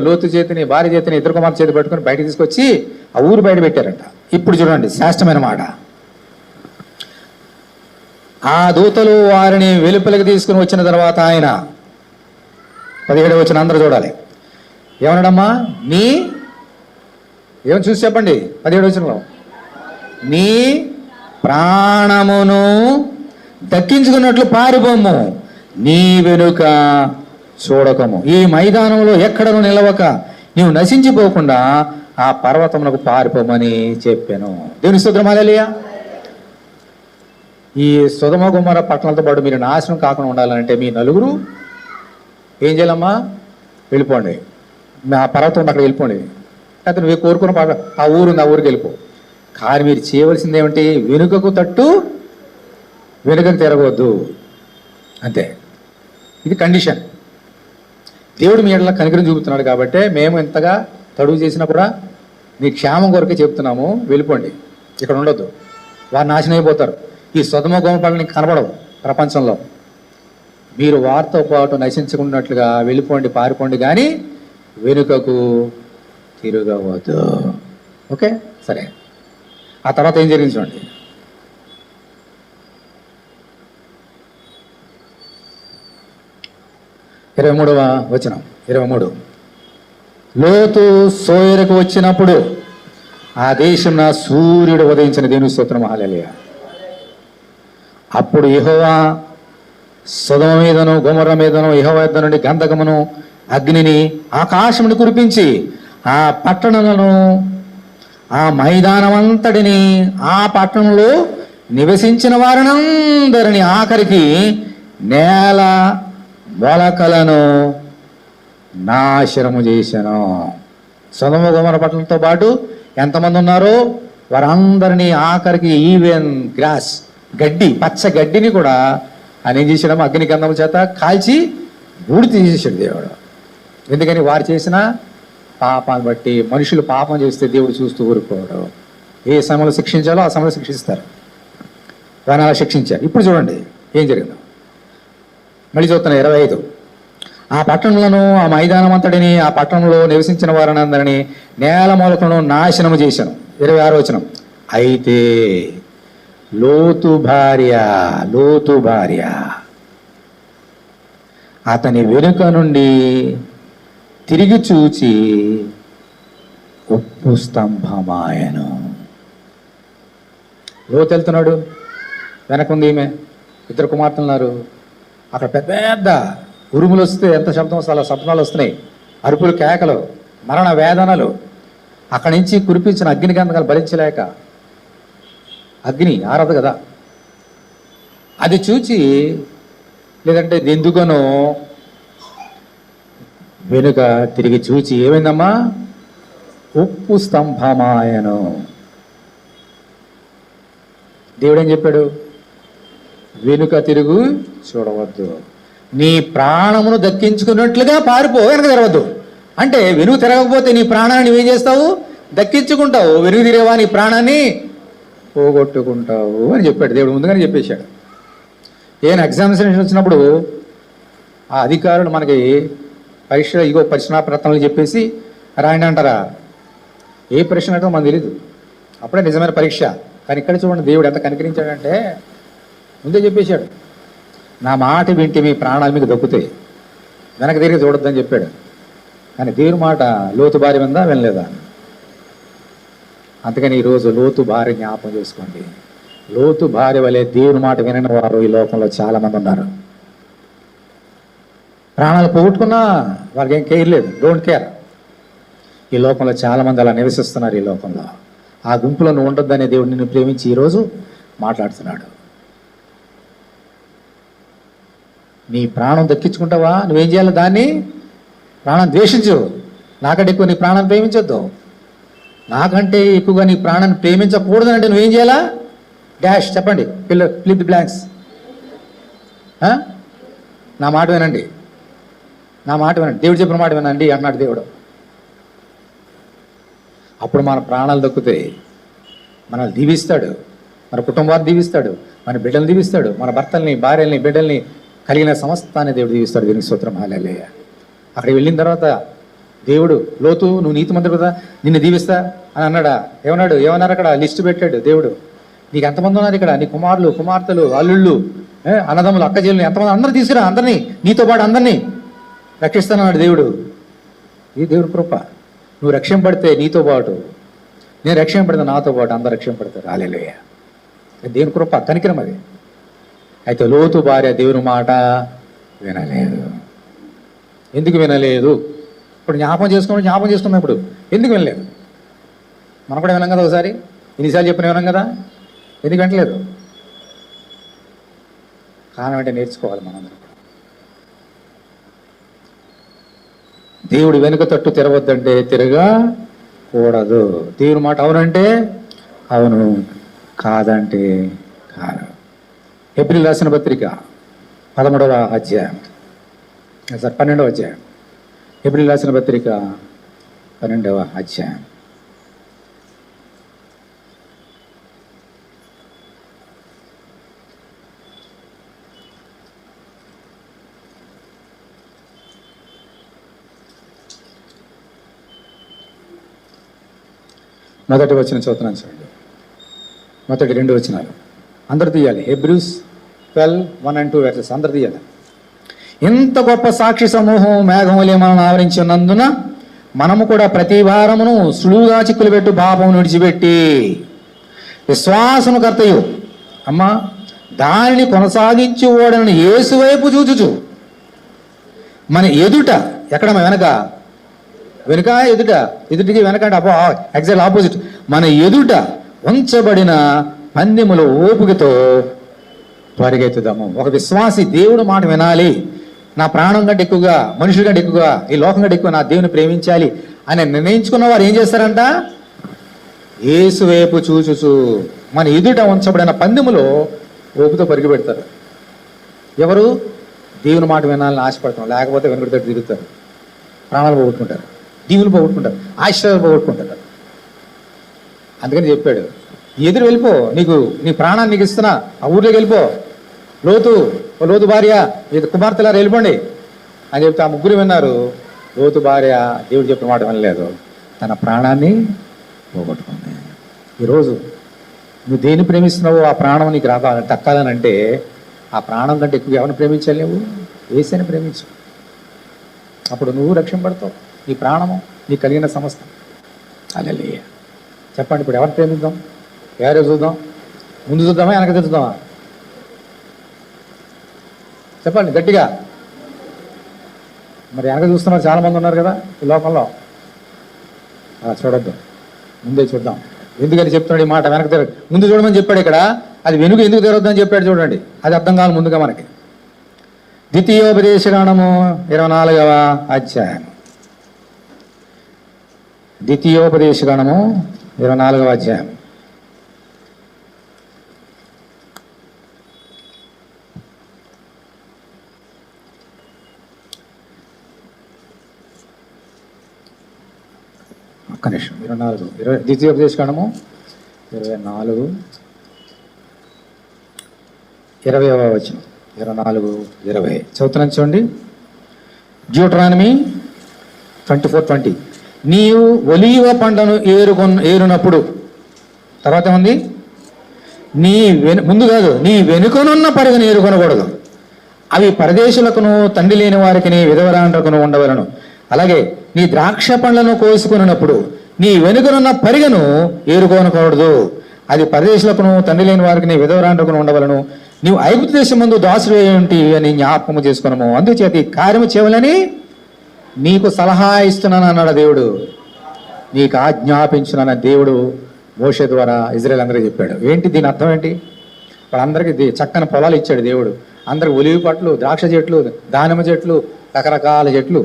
లోతు చేతిని, భార్య చేతిని, ఇద్దరు కుమార్తె చేతి పట్టుకొని బయట తీసుకొచ్చి ఆ ఊరు బయట పెట్టారంట. ఇప్పుడు చూడండి శ్రేష్టమైన మాట. ఆ దూతలు వారిని వెలుపలికి తీసుకుని వచ్చిన తర్వాత ఆయన 17వ వచనం అందరూ చూడాలి. ఏమన్నాడమ్మా? నీ ఏమని చూసి చెప్పండి 17వ వచనంలో, నీ ప్రాణమును దక్కించుకున్నట్లు పారిపోము, నీ వెనుక చూడకము, ఈ మైదానంలో ఎక్కడను నిలవక నీవు నశించిపోకుండా ఆ పర్వతమునకు పారిపోమని చెప్పాను. దేవుని స్తోత్రం, హల్లెలూయా. ఈ సొదొమ గొమొర్రా పట్టణాలతో పాటు మీరు నాశనం కాకుండా ఉండాలంటే మీ నలుగురు ఏం చేయాలమ్మా? వెళ్ళిపోండి, ఆ పర్వతం అక్కడ వెళ్ళిపోండి. లేకపోతే నువ్వు కోరుకున్న ఆ ఊరుంది, ఆ ఊరికి వెళ్ళిపో. కానీ మీరు చేయవలసింది ఏమిటి? వెనుకకు తట్టు, వెనుకకు తిరగవద్దు, అంతే. ఇది కండిషన్. దేవుడు మీ ఎడల కనికరం చూపుతున్నాడు కాబట్టి మేము ఎంతగా తడువు చేసినా కూడా మీ క్షేమం కొరకే చెప్తున్నాము. వెళ్ళిపోండి, ఇక్కడ ఉండొద్దు. వారు నాశనం అయిపోతారు. ఈ సొదొమ గొమొర్రా పట్టణాలు నీకు కనబడవు ప్రపంచంలో. మీరు వారితో పాటు నశించుకున్నట్లుగా వెళ్ళిపోండి, పారిపోండి, కానీ వెనుకకు తిరగవద్దు. ఓకే, సరే. ఆ తర్వాత ఏం జరిగింది చూడండి. ఇరవై 23వ వచనం, 23. లోతు సోయరుకు వచ్చినప్పుడు ఆ దేశంలో సూర్యుడు ఉదయించిన, దేవుని స్తోత్రం, హల్లెలూయా. అప్పుడు యెహోవా సొదొమ మీదను గొమొర్రా మీదను యెహోవా యొద్ద నుండి గంధకమును అగ్నిని ఆకాశమును కురిపించి ఆ పట్టణములను ఆ మైదానమంతటిని ఆ పట్టణంలో నివసించిన వారినందరినీ ఆఖరికి నేల మొలకలను నాశనము చేశాను. సొదొమ గొమొర్రా పట్టణంతో పాటు ఎంతమంది ఉన్నారో వారందరినీ ఆఖరికి ఈవెన్ గ్రాస్, గడ్డి, పచ్చ గడ్డిని కూడా ఆయన ఏం చేశాడమ్మా? అగ్ని గంధం చేత కాల్చి బూడిద తీసేసాడు దేవుడు. ఎందుకని? వారు చేసిన పాపాన్ని బట్టి. మనుషులు పాపం చేస్తే దేవుడు చూస్తూ ఊరుకోవడం. ఏ సమయంలో శిక్షించాలో ఆ సమయంలో శిక్షిస్తారు. వారిని అలా శిక్షించారు. ఇప్పుడు చూడండి ఏం జరిగిందో. మళ్ళీ చూస్తున్నా 25. ఆ పట్టణంలోను ఆ మైదానం అంతటిని ఆ పట్టణంలో నివసించిన వారినందరినీ నేల మొలకలను నాశనము చేశాను. 26వ వచనం. అయితే లోతు భార్య అతని వెనుక నుండి తిరిగి చూచి ఉప్పు స్తంభమాయను. లోతు వెళ్తున్నాడు, వెనకుంది ఈమె, 2 కుమార్తెలు ఉన్నారు. అక్కడ పెద్ద పెద్ద ఉరుములు వస్తే ఎంత శబ్దం వస్తే అలా శబ్దాలు వస్తున్నాయి, అరుపులు, కేకలు, మరణ వేదనలు. అక్కడి నుంచి కురిపించిన అగ్ని గంధకాలు భరించలేక, అగ్ని ఆరదు కదా, అది చూచి, లేదంటే ఎందుకనో వెనుక తిరిగి చూచి ఏమైందమ్మా? ఉప్పు స్తంభమాయను. దేవుడు ఏం చెప్పాడు? వెనుక తిరుగు చూడవద్దు, నీ ప్రాణమును దక్కించుకున్నట్లుగా పారిపో, వెనక తిరగవద్దు. అంటే వెనుక తిరగకపోతే నీ ప్రాణాన్ని నువ్వేం చేస్తావు? దక్కించుకుంటావు. వెనుక తిరిగేవా నీ ప్రాణాన్ని పోగొట్టుకుంటావు అని చెప్పాడు దేవుడు. ముందుగానే చెప్పేశాడు. ఏమైనా ఎగ్జామినేషన్ వచ్చినప్పుడు ఆ అధికారులు మనకి పరీక్ష, ఇగో ప్రశ్నాపత్రాలు చెప్పేసి రాయండి అంటారా? ఏ ప్రశ్న అంటే మనకు తెలీదు, అప్పుడే నిజమైన పరీక్ష. కానీ ఇక్కడ చూడండి దేవుడు ఎంత కనికరించాడంటే ముందే చెప్పేశాడు, నా మాట వింటే మీ ప్రాణాలు మీకు దక్కుతాయి, వెనక తిరిగి చూడొద్దని చెప్పాడు. కానీ దేవుని మాట లోతు భార్య విందా, వినలేదా? అందుకని ఈరోజు లోతు భార్య జ్ఞాపకం చేసుకోండి. లోతు భార్య వలె దేవుని మాట వినని వారు ఈ లోకంలో చాలామంది ఉన్నారు. ప్రాణాలు పోగొట్టుకున్నా వాళ్ళకి ఏం కేర్ లేదు, డోంట్ కేర్. ఈ లోకంలో చాలామంది అలా నివసిస్తున్నారు. ఈ లోకంలో ఆ గుంపులో నువ్వు ఉండొద్దనే దేవుడు నిన్ను ప్రేమించి ఈరోజు మాట్లాడుతున్నాడు. నీ ప్రాణం దక్కించుకుంటావా? నువ్వేం చేయాలి? దాన్ని ప్రాణం ద్వేషించు. నాకంటే ఎక్కువ నీ ప్రాణాన్ని ప్రేమించొద్దు. నాకంటే ఎక్కువగా నీ ప్రాణాన్ని ప్రేమించకూడదని అంటే నువ్వేం చేయాలా? డాష్ చెప్పండి, ఫిల్ ది బ్లాంక్స్. నా మాట వినండి, నా మాట వినండి, దేవుడు చెప్పిన మాట వినండి అన్నాడు దేవుడు. అప్పుడు మన ప్రాణాలు దక్కుతాయి. మనల్ని దీవిస్తాడు, మన కుటుంబాన్ని దీవిస్తాడు, మన బిడ్డలు దీవిస్తాడు, మన భర్తల్ని, భార్యల్ని, బిడ్డల్ని, కలిగిన సమస్తాన్ని దేవుడు దీవిస్తాడు. దీనికి స్తోత్రం, హల్లెలూయా. అక్కడికి వెళ్ళిన తర్వాత దేవుడు, లోతు నువ్వు నీతిమంతుడు కదా, నిన్ను దీవిస్తా అని అన్నాడా? ఏమన్నారు అక్కడ? లిస్టు పెట్టాడు దేవుడు. నీకు ఎంతమంది ఉన్నారు ఇక్కడ? నీ కుమారులు, కుమార్తెలు, అల్లుళ్ళు, అన్నదమ్ములు, అక్కచెల్లులు, ఎంతమంది, అందరూ తీసుకురా, అందరినీ, నీతో పాటు అందరినీ రక్షిస్తానన్నాడు దేవుడు. ఇది దేవుడి కృప. నువ్వు రక్షింపడితే నీతో పాటు నేను రక్షింపడితే నాతో పాటు అందరు రక్షింపడతారు. హల్లెలూయా. దేవుని కృప, కనికరం అది. అయితే లోతు భార్య దేవుని మాట వినలేదు. ఎందుకు వినలేదు? ఇప్పుడు జ్ఞాపకం చేసుకున్నాం. ఇప్పుడు ఎందుకు వినలేదు? మనం కూడా విన్నాం కదా, ఒకసారి ఇన్నిసార్లు చెప్పిన విన్నాం కదా, ఎందుకు వినలేదు? కారణం అంటే నేర్చుకోవాలి మనందరం. దేవుడు వెనుక తట్టు తిరగొద్దంటే తిరగకూడదు. దేవుని మాట అవునంటే అవును, కాదంటే కాదు. ఏప్రిల్ రాసిన పత్రిక 13వ అధ్యాయం, 12వ అధ్యాయం. ఏప్రిల్ రాసిన పత్రిక 12వ అధ్యాయం. మొదటి వచనం చదువుతున్నాను చూడండి. మొదటి 2 వచనాలు అందరు తీయాలి. హెబ్రూస్ 12:1-2 వెర్సెస్ అందరు తీయాలి. ఇంత గొప్ప సాక్షి సమూహం మేఘములే మనల్ని ఆవరించి ఉన్నందున మనము కూడా ప్రతి వారమును సులువుగా చిక్కులు పెట్టు పాపం విడిచిపెట్టి విశ్వాసము కర్తయు అమ్మా దానిని కొనసాగించి ఓడని యేసు వైపు చూచుచు మన ఎదుట, ఎక్కడ వెనుక ఎదుటికి వెనక అంటే ఎగ్జాక్ట్ ఆపోజిట్, మన ఎదుట ఉంచబడిన పందెముల ఓపికతో పరిగెత్తుదాము. ఒక విశ్వాసి దేవుడు మాట వినాలి, నా ప్రాణం కంటే ఎక్కువగా, మనుషుల కంటే ఎక్కువగా, ఈ లోకం కంటే ఎక్కువ నా దేవుని ప్రేమించాలి అని నిర్ణయించుకున్న వారు ఏం చేస్తారంట? యేసు వైపు చూచుచు మన ఎదుట ఉంచబడిన పందెములో ఓపుతో పరిగి పెడతారు. ఎవరు? దేవుని మాట వినాలని ఆశపడతాం, లేకపోతే వెనుకడితో తిరుగుతారు, ప్రాణాలు పోగొట్టుకుంటారు, దీవులు పోగొట్టుకుంటారు, ఆశ్రయాలు పోగొట్టుకుంటారు. అందుకని చెప్పాడు, ఎదురు వెళ్ళిపో, నీ ప్రాణాన్ని నీకు ఇస్తున్నా, ఆ ఊర్లోకి వెళ్ళిపో, లోతు భార్య మీ కుమార్తెలారు వెళ్ళిపోండి అని చెప్తే ఆ ముగ్గురు విన్నారు. లోతు భార్య దేవుడు చెప్పిన మాట వినలేదు, తన ప్రాణాన్ని పోగొట్టుకుంది. ఈరోజు నువ్వు దేన్ని ప్రేమిస్తున్నావో ఆ ప్రాణం నీకు దక్కాలనంటే ఆ ప్రాణం కంటే ఎక్కువ ఎవరిని ప్రేమించాలి? నువ్వు యేసుని ప్రేమించు. అప్పుడు నువ్వు రక్షింపడతావు, నీ ప్రాణము నీకు కలిగిన సమస్త. హల్లెలూయా. చెప్పండి, ఇప్పుడు ఎవరిని ప్రేమిద్దాం? ఎవరో చూద్దాం? ముందు చూద్దామా, వెనక చూద్దామా? చెప్పండి గట్టిగా. మరి వెనక చూస్తున్నారు చాలామంది ఉన్నారు కదా ఈ లోకంలో. చూడొద్దు, ముందే చూద్దాం. ఎందుకని చెప్తున్నాడు ఈ మాట? వెనక తిరగ, ముందు చూడమని చెప్పాడు ఇక్కడ. అది వెనుక ఎందుకు తిరగద్దు అని చెప్పాడు చూడండి. అది అర్థం కావాలి ముందుగా మనకి. ద్వితీయోపదేశకాండము 24వ అధ్యాయం. ద్వితీయోపదేశకాండము 24వ అధ్యాయం. ఒక్క నిమిషం. 24 ద్వితీయోపదేశకాండము 24 20వ వచనం. 24:20 చదువుతున్నాను చూడండి. డ్యూటరానమీ 24:20. నీవు ఒలీవ పంటను ఏరునప్పుడు, తర్వాత ఏముంది? ముందు కాదు, నీ వెనుకనున్న పరిగను ఏరుకొనకూడదు. అవి పరదేశులకును, తండ్రి లేని వారికి, విధవరాండ్రకును ఉండవలను. అలాగే నీ ద్రాక్ష పండ్లను కోసుకున్నప్పుడు నీ వెనుకనున్న పరిగను ఏరుకోనకూడదు. అది పరదేశులకును, తండ్రి లేని వారికి, విధవరాండ్రకును ఉండవలను. నీవు ఐగుప్తు దేశం ముందు దాసుడు ఏంటి అని జ్ఞాపకము చేసుకున్నాము. అందుచేత ఈ కార్యము చేయవలని నీకు సలహా ఇస్తున్నాను అన్నాడు దేవుడు. నీకు ఆజ్ఞాపించున్నాను దేవుడు మోషే ద్వారా ఇజ్రాయేల్ అందరికీ చెప్పాడు. ఏంటి దీని అర్థం ఏంటి? వాళ్ళందరికీ చక్కని పొలాలు ఇచ్చాడు దేవుడు. అందరికి ఒలివి పట్లు, ద్రాక్ష చెట్లు, దానిమ్మ చెట్లు, రకరకాల చెట్లు,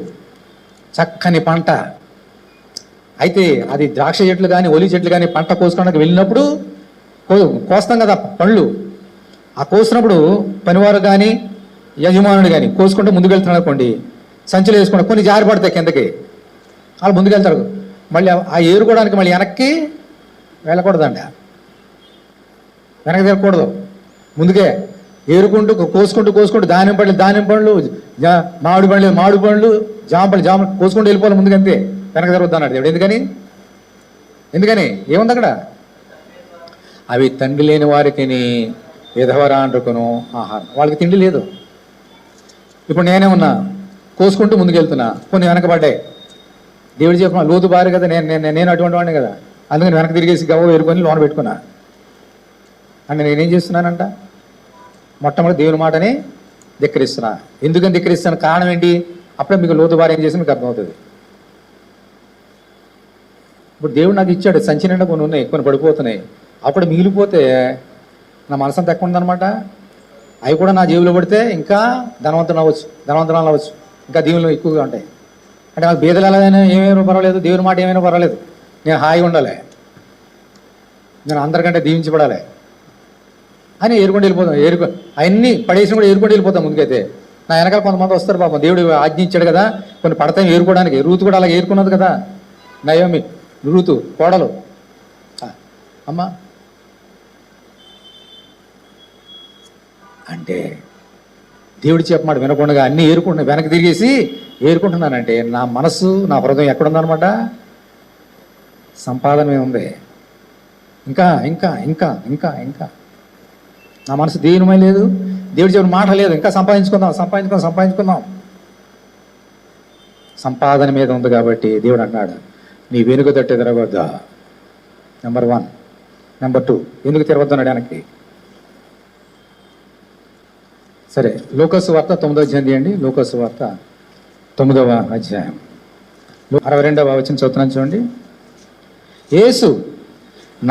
చక్కని పంట. అయితే అది ద్రాక్ష చెట్లు కానీ ఒలివి చెట్లు కానీ పంట కోసుకోవడానికి వెళ్ళినప్పుడు కోస్తాం కదా పండ్లు. ఆ కోసినప్పుడు పనివారు కానీ యజమానుడు కానీ కోసుకుంటూ ముందుకెళ్తున్నాడు అనుకోండి, సంచులు వేసుకుంటా కొన్ని జారి పడతాయి కిందకి, వాళ్ళు ముందుకెళ్తారు. మళ్ళీ ఆ ఏరుకోవడానికి మళ్ళీ వెనక్కి వెళ్ళకూడదండి, వెనక్కి తిరగకూడదు, ముందుకే ఏరుకుంటూ కోసుకుంటూ దానిమ్మ పండ్లు, మామిడి పండ్లు, జామ కోసుకుంటూ వెళ్ళిపోవాలి ముందుకు, అంతే. వెనక తిరగద్దు అన్నాడు దేవుడు. ఎందుకని ఏముంది అక్కడ? అవి తండ్రి లేని వారికి, విధవరాండ్రకును ఆహారం. వాళ్ళకి తిండి లేదు. ఇప్పుడు నేనే ఉన్నా, కోసుకుంటూ ముందుకెళ్తున్నా, కొన్ని వెనకబడ్డాయి. దేవుడు చెప్పిన లోతు భార్య కదా, నేను అటువంటి వాడిని కదా, అందుకని వెనక్కి తిరిగేసి గవ్వ వేరుకొని లోన పెట్టుకున్నా. అంటే నేనేం చేస్తున్నానంట, మొట్టమొదటి దేవుని మాటని ధిక్కరిస్తున్నా. ఎందుకని ధిక్కరిస్తాను, కారణం ఏంటి, అప్పుడే మీకు లోతు భార్య ఏం చేసి మీకు అర్థమవుతుంది. ఇప్పుడు దేవుడు నాకు ఇచ్చాడు, సంచి నిండా కొన్ని ఉన్నాయి, కొన్ని పడిపోతున్నాయి. అప్పుడు మిగిలిపోతే నా మనసు అంత ఎక్కువ ఉందనమాట. అవి కూడా నా జేబులో పడితే ఇంకా ధనవంతులు అవ్వచ్చు, ఇంకా దీవులు ఎక్కువగా ఉంటాయి. అంటే నాకు బీదలు ఎలాగైనా ఏమైనా పర్వాలేదు, దేవుని మాట ఏమైనా పర్వాలేదు, నేను హాయిగా ఉండాలి, నేను అందరికంటే దీవించబడాలి అని ఏరుకొని వెళ్ళిపోతాం. అవన్నీ పడేసి కూడా ఏరుకొని వెళ్ళిపోతాం. ముందుకైతే నా వెనకాల కొంతమంది వస్తారు, పాపం దేవుడు ఆజ్ఞించాడు కదా కొన్ని పడతాయి ఏరుకోవడానికి. రూతు కూడా అలాగే ఏరుకున్నది కదా, నయోమి రూతు కోడలు. అమ్మా అంటే దేవుడు చెప్పమాట వినకుండా అన్నీ వెనక్కి తిరిగేసి ఏరుకుంటున్నానంటే నా మనసు, నా హృదయం ఎక్కడుందనమాట, సంపాదన మీద ఉంది. ఇంకా ఇంకా ఇంకా ఇంకా ఇంకా నా మనసు దేనిమై లేదు, దేవుడు చెప్పిన మాట లేదు. ఇంకా సంపాదించుకుందాం. సంపాదన మీద ఉంది కాబట్టి దేవుడు అన్నాడు, నీ వెనుక తట్టు తిరగొద్దా. నెంబర్ 1. నెంబర్ 2, ఎందుకు తిరగొద్దు అన్నాడు వెనక్కి. సరే, లూకాసు వార్త 9వ అధ్యాయం తీయండి. లూకాసు వార్త 9వ అధ్యాయం 62వ వచనం చదువుతున్నాను చూడండి. యేసు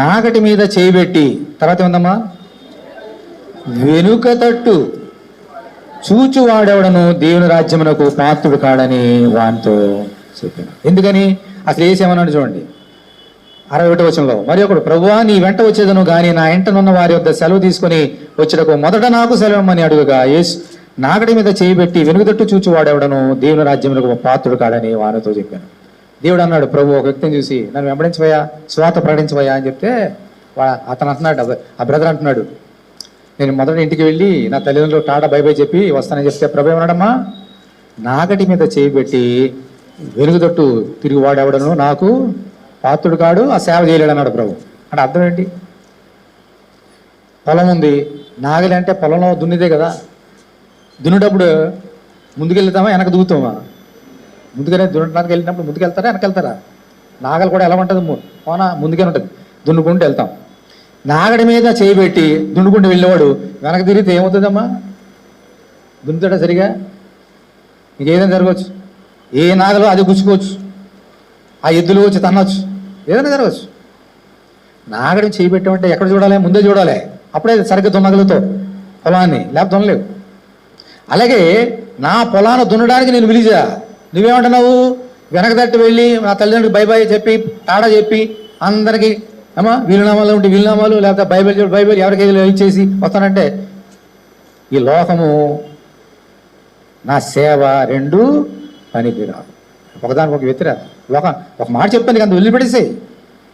నాగటి మీద చేయబెట్టి, తర్వాత ఏముందమ్మా, వెనుక తట్టు చూచువాడెవడను దేవుని రాజ్యమునకు పాత్రుడు కాడని వానితో చెప్పాను. ఎందుకని అసలు ఏసేమన్నాడు చూడండి 61వ వచనంలో. మరి ఒకడు, ప్రభువా నీ వెంట వచ్చేదను గాని నా ఇంటనున్న వారి వద్ద సెలవు తీసుకుని వచ్చేటకు మొదట నాకు సెలవుమని అడుగుగా, యేసు నాగటి మీద చేయబెట్టి వెనుక తట్టు చూచువాడెవడను దేవుని రాజ్యమునకు పాత్రుడు కాడని వానితో చెప్పాను. దేవుడు అన్నాడు, ప్రభు ఒక వ్యక్తిని చూసి నన్ను వెంబడించవయ్యా, స్వాత ప్రకటించవయ్యా అని చెప్తే అతను అంటున్నాడు, ఆ బ్రదర్ అంటున్నాడు, నేను మొదట ఇంటికి వెళ్ళి నా తల్లిదండ్రులు టాటా బై బై చెప్పి వస్తానని చెప్తే ప్రభు ఏమన్నాడమ్మా, నాగటి మీద చేయబెట్టి వెనుక తట్టు తిరిగి వాడెవడను నాకు పాత్రుడు కాడు, ఆ సేవ చేయలేడు అన్నాడు ప్రభు. అంటే అర్థం ఏంటి, పొలం ఉంది, నాగలి అంటే పొలంలో దున్నిదే కదా, దున్నేటప్పుడు ముందుకెళ్తామా వెనక దూగుతామా? ముందుగానే దున్నడానికి వెళ్ళినప్పుడు ముందుకెళ్తారా వెనకెళ్తారా? నాగలి కూడా ఎలా ఉంటుంది, పోనా ముందుగానే ఉంటుంది, దున్నుకుంటూ వెళ్తాం. నాగడి మీద చేయబెట్టి దున్నుకుంటూ వెళ్ళేవాడు వెనక తిరిగితే ఏమవుతుందమ్మా, దున్నుతాడా సరిగా? ఇంకేదైనా జరగవచ్చు, ఏ నాగలో అది గుచ్చుకోవచ్చు, ఆ ఎద్దులు వచ్చి తన్నొచ్చు, ఏదైనా జరగవచ్చు. నాగడి చేయబెట్టామంటే ఎక్కడ చూడాలి, ముందే చూడాలి, అప్పుడే సరిగ్గా దున్నగలుగుతావు పొలాన్ని, లేకపోతే దున్నలేవు. అలాగే నా పొలాన్ని దున్నడానికి నేను పిలిచా, నువ్వేమంటున్నావు, వెనక తట్టు వెళ్ళి నా తల్లిదండ్రులకు బై బై చెప్పి టాడా చెప్పి అందరికీ అమ్మా వీలునామాలు ఉంటే వీలునామాలు, లేకపోతే బైబిల్ ఎవరికి ఇచ్చేసి వస్తానంటే ఈ లోకము నా సేవ రెండు పనికిరాదు, ఒకదానికి ఒక వ్యతిరేకం. ఒక మాట చెప్తాను అంత వదిలిపెట్టేసి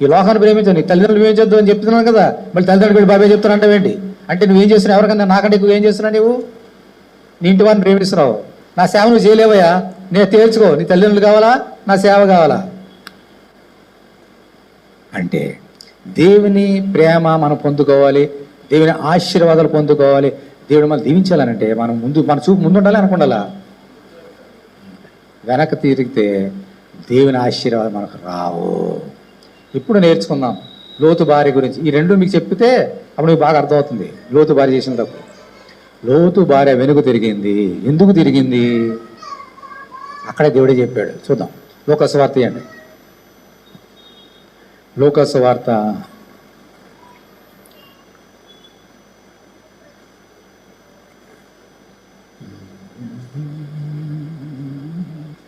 ఈ లోకాన్ని ప్రేమించు, నీ తల్లిదండ్రులు ప్రేమించొద్దు అని చెప్తున్నాను కదా, మళ్ళీ తల్లిదండ్రులు బాబాయ్ చెప్తానంటే ఏంటి అంటే నువ్వేం చేస్తున్నావు, ఎవరికన్నా నాకంటే ఎక్కువ ఏం చేస్తున్నావు, నువ్వు నీ ఇంటి వారిని ప్రేమిస్తున్నావు, నా సేవ నువ్వు చేయలేవయ్యా, నేను తేల్చుకో, నీ తల్లిదండ్రులు కావాలా నా సేవ కావాలా? అంటే దేవుని ప్రేమ మనం పొందుకోవాలి, దేవుని ఆశీర్వాదాలు పొందుకోవాలి, దేవుడు మనం దీవించాలనంటే మన చూపు ముందు ఉండాలి అనుకుండాలా, వెనక్కి తిరిగితే దేవుని ఆశీర్వాదం మనకు రావు. ఇప్పుడు నేర్చుకుందాం లోతు భార్య గురించి. ఈ రెండు మీకు చెప్తే అప్పుడు మీకు బాగా అర్థమవుతుంది లోతు భార్య చేసిన తప్పు. లోతు భార్య వెనుక తిరిగింది, ఎందుకు తిరిగింది అక్కడే దేవుడే చెప్పాడు. చూద్దాం, లోకాసు వార్త ఇవ్వండి. లోకాసు వార్త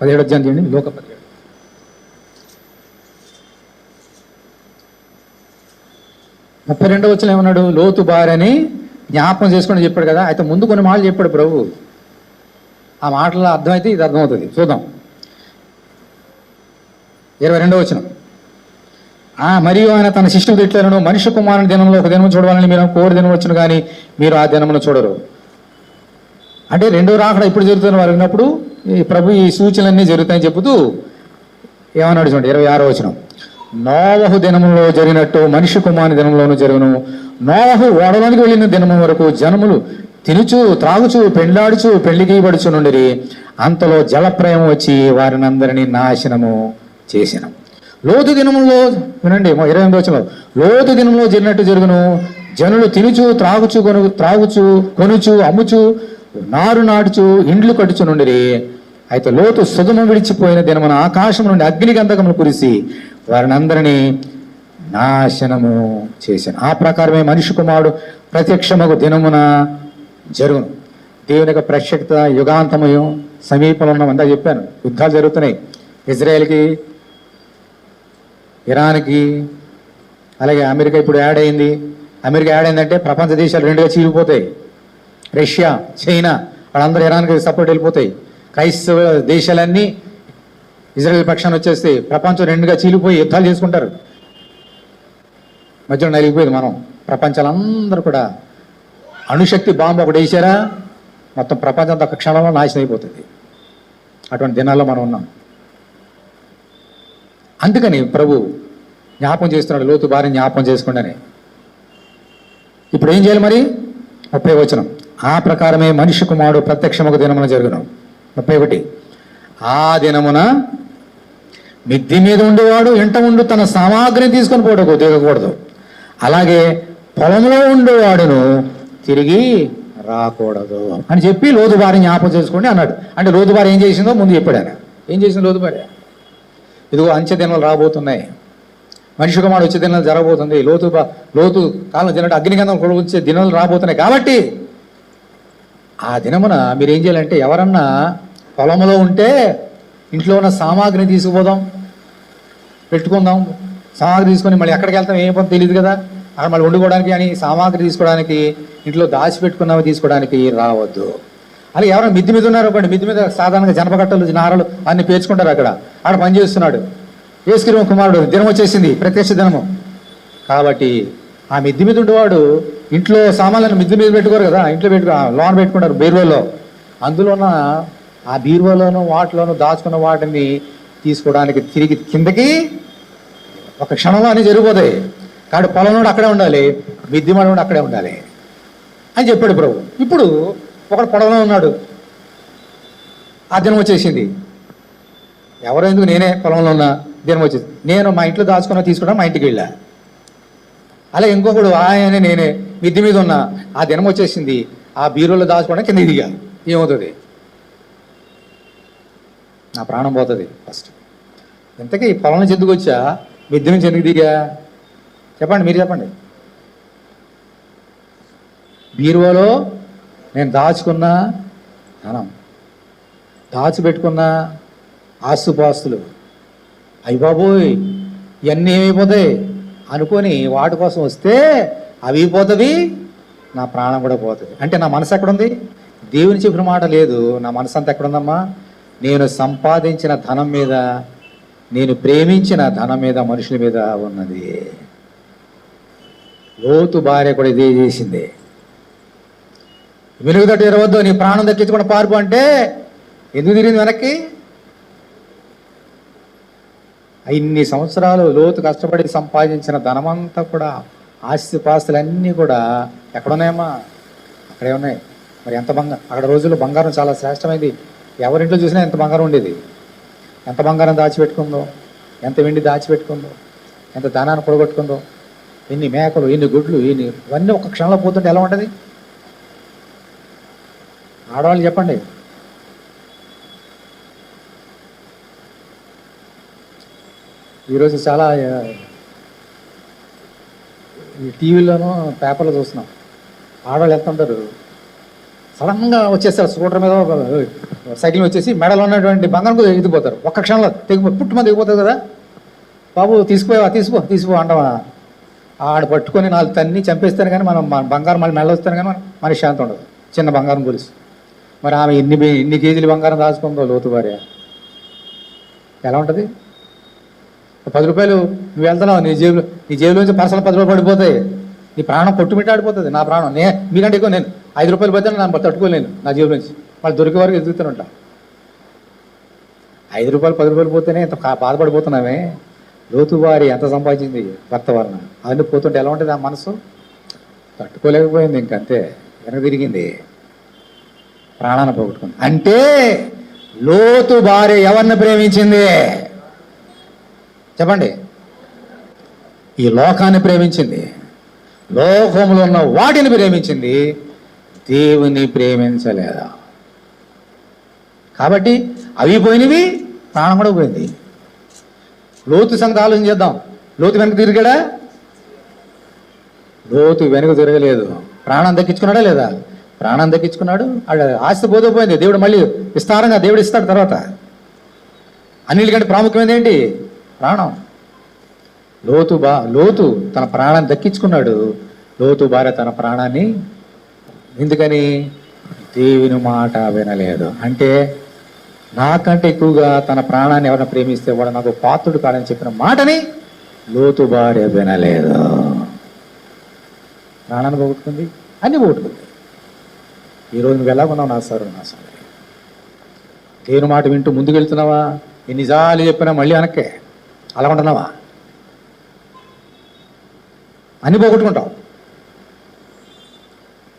17వ అధ్యాయం చేయండి. లోక 17 32వ వచనం ఏమన్నాడు, లోతు భార్యని జ్ఞాపకం చేసుకుని చెప్పాడు కదా. అయితే ముందు కొన్ని మాటలు చెప్పాడు ప్రభు, ఆ మాటల అర్థమైతే ఇది అర్థమవుతుంది. చూద్దాం 22వ వచనం. మరియు ఆయన తన శిష్యులు తిట్లను, మనిషి కుమారుని దినంలో ఒక దినము చూడవాలని మీరు కోరి దినం వచ్చును కానీ మీరు ఆ దినమును చూడరు. అంటే రెండో రాకడ ఇప్పుడు జరుగుతున్న వారు విన్నప్పుడు ఈ ప్రభు ఈ సూచనలన్నీ జరుగుతాయని చెబుతూ ఏమన్నాడు చూడండి 26వ వచనం. నోవహు దినములో జరిగినట్టు మనిషి కుమారుని దినంలోనూ జరుగును. నోవహు ఓడలోనికి వెళ్ళిన దినము వరకు జనములు తినుచు త్రాగుచు పెండ్లాడుచు పెళ్లికి నుండి అంతలో జలప్రయం వచ్చి వారిని అందరినీ నాశనము చేసినాం. లోతు దినములో వినండి 28వ వచనంలో, లోతు దినంలో జరిగినట్టు జరుగును. జనులు తినుచు త్రాగుచు కొనుచు అమ్ముచు నారు నాటుచు ఇండ్లు కట్టుచు నుండిరి. అయితే లోతు సుధము విడిచిపోయిన దినమున ఆకాశం నుండి అగ్ని గంధకములు కురిసి వారిని అందరినీ నాశనము చేశాను. ఆ ప్రకారమే మనిషి కుమారుడు ప్రత్యక్షమగు దినమున జరుగును. దేవుని యొక్క ప్రత్యక్షత యుగాంతమయం సమీపంలో ఉన్నామంతా చెప్పాను. యుద్ధాలు జరుగుతున్నాయి, ఇజ్రాయెల్కి, ఇరాన్కి, అలాగే అమెరికా ఇప్పుడు యాడ్ అయింది. అమెరికా యాడ్ అయిందంటే ప్రపంచ దేశాలు రెండుగా చీలిపోతాయి. రష్యా, చైనా వాళ్ళందరూ ఇరాన్కి సపోర్ట్ వెళ్ళిపోతాయి. క్రైస్తవ దేశాలన్నీ ఇజ్రాయెల్ పక్షాన్ని వచ్చేస్తే ప్రపంచం రెండుగా చీలిపోయి యుద్ధాలు చేసుకుంటారు. మధ్యలో నలిగిపోయింది మనం. ప్రపంచాలందరూ కూడా అణుశక్తి బాంబు ఒకటి వేసారా మొత్తం ప్రపంచం ఒక క్షణంలో నాశనం అయిపోతుంది. అటువంటి దినాల్లో మనం ఉన్నాం. అందుకని ప్రభు జ్ఞాపం చేస్తున్నాడు, లోతు భార్యని జ్ఞాపం చేసుకోండి. ఇప్పుడు ఏం చేయాలి మరి? 30వ వచనం, ఆ ప్రకారమే మనిషి కుమారుడు ప్రత్యక్షముగా దినమున జరుగును. 31, ఆ దినమున మిద్ది మీద ఉండేవాడు ఇంట ఉండు తన సామాగ్రిని తీసుకొని పోవడం దిగకూడదు. అలాగే పొలంలో ఉండేవాడును తిరిగి రాకూడదు అని చెప్పి లోతు భార్య జ్ఞాపకం చేసుకోండి అన్నాడు. అంటే లోతు భార్య ఏం చేసిందో ముందు చెప్పాడు ఆయన. ఏం చేసింది లోతు భార్య? ఇదిగో అంచె దినాలు రాబోతున్నాయి, మనిషి కుమారుడు వచ్చే దినాలు జరగబోతుంది, లోతు కాలం జరిగినట్టు అగ్నిగంధం కూడా వచ్చే దినాలు రాబోతున్నాయి. కాబట్టి ఆ దినమున మీరు ఏం చేయాలంటే, ఎవరన్నా పొలంలో ఉంటే ఇంట్లో ఉన్న సామాగ్రిని తీసుకుపోదాం, పెట్టుకుందాం. సామాగ్రి తీసుకొని మళ్ళీ ఎక్కడికి వెళ్తాం ఏం పని తెలియదు కదా, అక్కడ మళ్ళీ వండుకోవడానికి అని సామాగ్రి తీసుకోవడానికి, ఇంట్లో దాచిపెట్టుకున్నవి తీసుకోవడానికి రావద్దు. అలాగే ఎవరైనా మిద్ది మీద ఉన్నారు అనుకోండి, మిద్ది మీద సాధారణంగా జనపకట్టలు నారలు అన్ని పేర్చుకుంటారు. అక్కడ పనిచేస్తున్నాడు యేసుక్రీస్తు కుమారుడు, దినం వచ్చేసింది, ప్రత్యక్ష దినము. కాబట్టి ఆ మిద్ది మీద ఉండేవాడు ఇంట్లో సామాన్లను మిద్ది మీద పెట్టుకోరు కదా, ఇంట్లో లోన్ పెట్టుకుంటారు బీరువాలో. అందులోన ఆ బీరువాలోనూ వాటిలోనూ దాచుకున్న వాటిని తీసుకోవడానికి తిరిగి కిందకి ఒక క్షణంలో అన్నీ జరిగిపోతాయి. కాబట్టి పొలంలో అక్కడే ఉండాలి, మిద్ది మీద అక్కడే ఉండాలి అని చెప్పాడు ప్రభు. ఇప్పుడు ఒకడు పొలంలో ఉన్నాడు, ఆ దినం వచ్చేసింది. ఎవరో ఎందుకు, నేనే పొలంలో ఉన్నా, దినం వచ్చేసి నేను మా ఇంట్లో దాచుకున్నా తీసుకున్నా మా ఇంటికి వెళ్ళా. అలాగే ఇంకొకడు ఆయన నేనే మిద్ది మీద ఉన్నా, ఆ దినం వచ్చేసింది, ఆ బీరులో దాచుకోవడం కింద దిగా. ఏమవుతుంది? నా ప్రాణం పోతుంది ఫస్ట్. ఇంతకీ పొలం నుంచి ఎందుకు వచ్చా, మిద్ది నుంచి ఎందుకు దిగా? చెప్పండి, మీరు చెప్పండి. బీరువాలో నేను దాచుకున్న ధనం, దాచిపెట్టుకున్న ఆస్తుపాస్తులు, అయ్య బాబోయ్ ఇవన్నీ ఏమైపోతాయి అనుకొని వాటి కోసం వస్తే అవి పోతుంది, నా ప్రాణం కూడా పోతుంది. అంటే నా మనసు ఎక్కడుంది? దేవుని చెప్పిన మాట లేదు. నా మనసు అంతా ఎక్కడుందమ్మా? నేను సంపాదించిన ధనం మీద, నేను ప్రేమించిన ధనం మీద, మనుషుల మీద ఉన్నది. లోతు భార్య కూడా ఇదే చేసింది. వెలుగుదట్టు ఎరవద్దు, నీ ప్రాణం దక్కించుకుని పార్పు అంటే ఎందుకు తిరిగింది వెనక్కి? ఇన్ని సంవత్సరాలు లోతు కష్టపడి సంపాదించిన ధనమంతా కూడా, ఆస్తిపాస్తులన్నీ కూడా ఎక్కడున్నాయమ్మా? అక్కడే ఉన్నాయి. మరి ఎంత అక్కడ రోజుల్లో బంగారం చాలా శ్రేష్టమైంది. ఎవరింట్లో చూసినా ఎంత బంగారం ఉండేది. ఎంత బంగారం దాచిపెట్టుకుందో, ఎంత వెండి దాచిపెట్టుకుందో, ఎంత ధనాన్ని పొడగొట్టుకుందో, ఎన్ని మేకలు, ఎన్ని గుడ్లు, ఇవన్నీ ఒక క్షణంలో పోతుంటే ఎలా ఉంటుంది? ఆడవాళ్ళు చెప్పండి. ఈరోజు చాలా టీవీలోనూ పేపర్లో చూస్తున్నాం, ఆడవాళ్ళు వెళ్తుంటారు, సడన్గా వచ్చేస్తారు స్కూటర్ మీద సైకిల్ వచ్చేసి మెడలో ఉన్నటువంటి బంగారం ఎదిగిపోతారు. ఒక్క క్షణంలో పుట్టుమంది దిగిపోతుంది కదా. బాబు తీసుకో అంటావా? ఆడ పట్టుకొని 4 తన్ని చంపేస్తాను కానీ మనం బంగారం మళ్ళీ మెడ వస్తాను కానీ మన శాంతి ఉండదు. చిన్న బంగారం గొలుసు. మరి ఆమె ఇన్ని కేజీలు బంగారం దాచుకుందో లోతు భార్య, ఎలా ఉంటుంది? 10 రూపాయలు నువ్వు వెళ్తున్నావు, నీ జేబులోంచి పర్సలు 10 రూపాయలు పడిపోతాయి, నీ ప్రాణం కొట్టుమిట్టాడిపోతుంది. నా ప్రాణం మీకంటే ఎక్కువ నేను 5 రూపాయలు పోతే నన్ను తట్టుకోలేను నా జేబుల నుంచి, మళ్ళీ దొరికే వరకు ఎదుగుతూనే ఉంటా. 5 రూపాయలు 10 రూపాయలు పోతేనే ఎంత బాధపడిపోతున్నామే. లోతు భార్య ఎంత సంపాదించింది భర్త వలన, అవన్నీ పోతుంటే ఎలా ఉంటుంది? ఆ మనసు తట్టుకోలేకపోయింది, ఇంకంతే వెనక తిరిగింది, ప్రాణాన్ని పోగొట్టుకుంది. అంటే లోతు భార్య ఎవరిని ప్రేమించింది చెప్పండి. ఈ లోకాన్ని ప్రేమించింది, లోకంలో ఉన్న వాటిని ప్రేమించింది, దేవుని ప్రేమించలేదా? కాబట్టి అవి పోయినవి, ప్రాణం కూడా పోయింది. లోతు సంగతి ఆలోచన చేద్దాం. లోతు వెనక తిరిగాడా? లోతు వెనక తిరగలేదు. ప్రాణం దక్కించుకున్నాడా లేదా? ప్రాణం దక్కించుకున్నాడు. ఆస్తి పోతే దేవుడు మళ్ళీ విస్తారంగా దేవుడు ఇస్తాడు తర్వాత. అన్నిటికంటే ప్రాముఖ్యమైనది ఏంటి? ప్రాణం. లోతు తన ప్రాణాన్ని దక్కించుకున్నాడు. లోతు భార్య తన ప్రాణాన్ని, ఎందుకని? దేవుని మాట వినలేదు. అంటే నాకంటే ఎక్కువగా తన ప్రాణాన్ని ఎవరైనా ప్రేమిస్తే వాడు నాకు పాత్రుడు కాడని చెప్పిన మాటని లోతు భార్య వినలేదు. ప్రాణాన్ని పోగొట్టుకుంది, అన్ని పోగొట్టుకుంది. ఈరోజు నువ్వు ఎలా ఉన్నావు నా సారు? దేవుని మాట వింటూ ముందుకు వెళ్తున్నావా? ఎన్నిసార్లు చెప్పినా మళ్ళీ వెనక్కే అలా ఉంటున్నావా? అన్ని పోగొట్టుకుంటావు.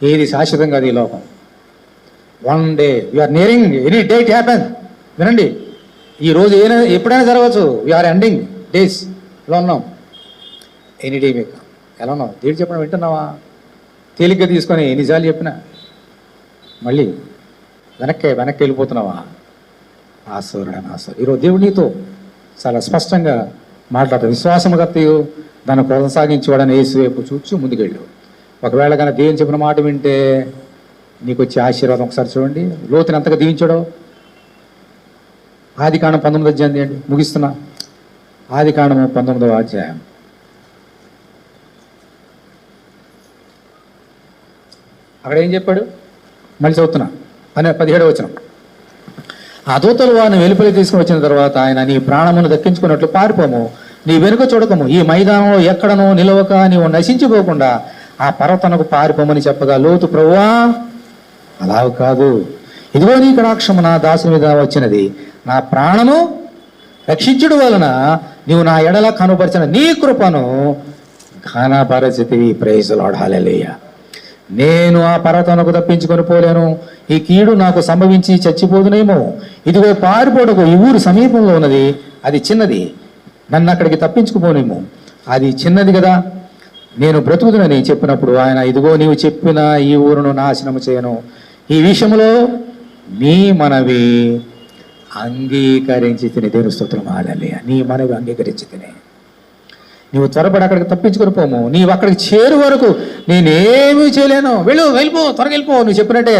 ఏది శాశ్వతం కాదు ఈ లోకం. One day we are nearing, any day it happen. వినండి, ఈరోజు ఎప్పుడైనా జరగవచ్చు. వీఆర్ ఎండింగ్ డేస్లో ఉన్నాం. ఎనీ డే మీకు ఎలా ఉన్నావు? దేవుడు చెప్పడం వింటున్నావా? తేలిగ్గా తీసుకొని ఎన్నిసార్లు చెప్పినా మళ్ళీ వెనక్కి వెళ్ళిపోతున్నావా? ఆశోరుడు. ఈరోజు దేవుడు నీతో చాలా స్పష్టంగా మాట్లాడతాడు. విశ్వాసముగత్తయు దాన్ని కొనసాగించేవాడని యేసు వైపు చూచి ముందుకెళ్ళు. ఒకవేళ కానీ దేవుని చెప్పిన మాట వింటే నీకు వచ్చే ఆశీర్వాదం ఒకసారి చూడండి. లోతుని ఎంతగా దీవించాడో. ఆదికాండం 19వ అధ్యాయం తీయండి, ముగిస్తున్నా. ఆదికాండము 19వ అధ్యాయం. అక్కడ ఏం చెప్పాడు? మళ్ళీ చదువుతున్నా, 17వ వచనం. ఆ దూతలు వారిని వెలుపలి తీసుకుని వచ్చిన తర్వాత ఆయన, నీ ప్రాణమును దక్కించుకున్నట్లు పారిపోము, నీ వెనుక చూడకము, ఈ మైదానంలో ఎక్కడనో నిలవక నీవు నశించిపోకుండా ఆ పర్వతనకు పారిపోమని చెప్పగా, లోతు, ప్రభువా అలా కాదు, ఇదిగో నీ కటాక్షము నా దాసుని మీద వచ్చినది, నా ప్రాణము రక్షించుడు వలన నీవు నా ఎడల కనుపరిచిన నీ కృపను ఘనపరచితివి. ప్రైజ్ లార్డ్, హల్లెలూయా. నేను ఆ పర్వతమునకు తప్పించుకొని పోలేను, ఈ కీడు నాకు సంభవించి చచ్చిపోదునేమో. ఇదిగో పారిపోటకు ఈ ఊరు సమీపంలో ఉన్నది, అది చిన్నది, నన్ను అక్కడికి తప్పించుకుపోనేమో, అది చిన్నది కదా, నేను బ్రతుకుతునని చెప్పినప్పుడు ఆయన, ఇదిగో నీవు చెప్పిన ఈ ఊరును నాశనము చేయను, ఈ విషయంలో నీ మనవి అంగీకరించి తిని. దేవుని స్తోత్రం, హల్లెలూయా. నీ మనవి అంగీకరించి తిని నీవు త్వరపడి అక్కడికి తప్పించుకొని పోము, నీవు అక్కడికి చేరు వరకు నేనేమీ చేయలేను, వెళ్ళిపో, త్వరగా వెళ్ళిపో, నువ్వు చెప్పినట్టే.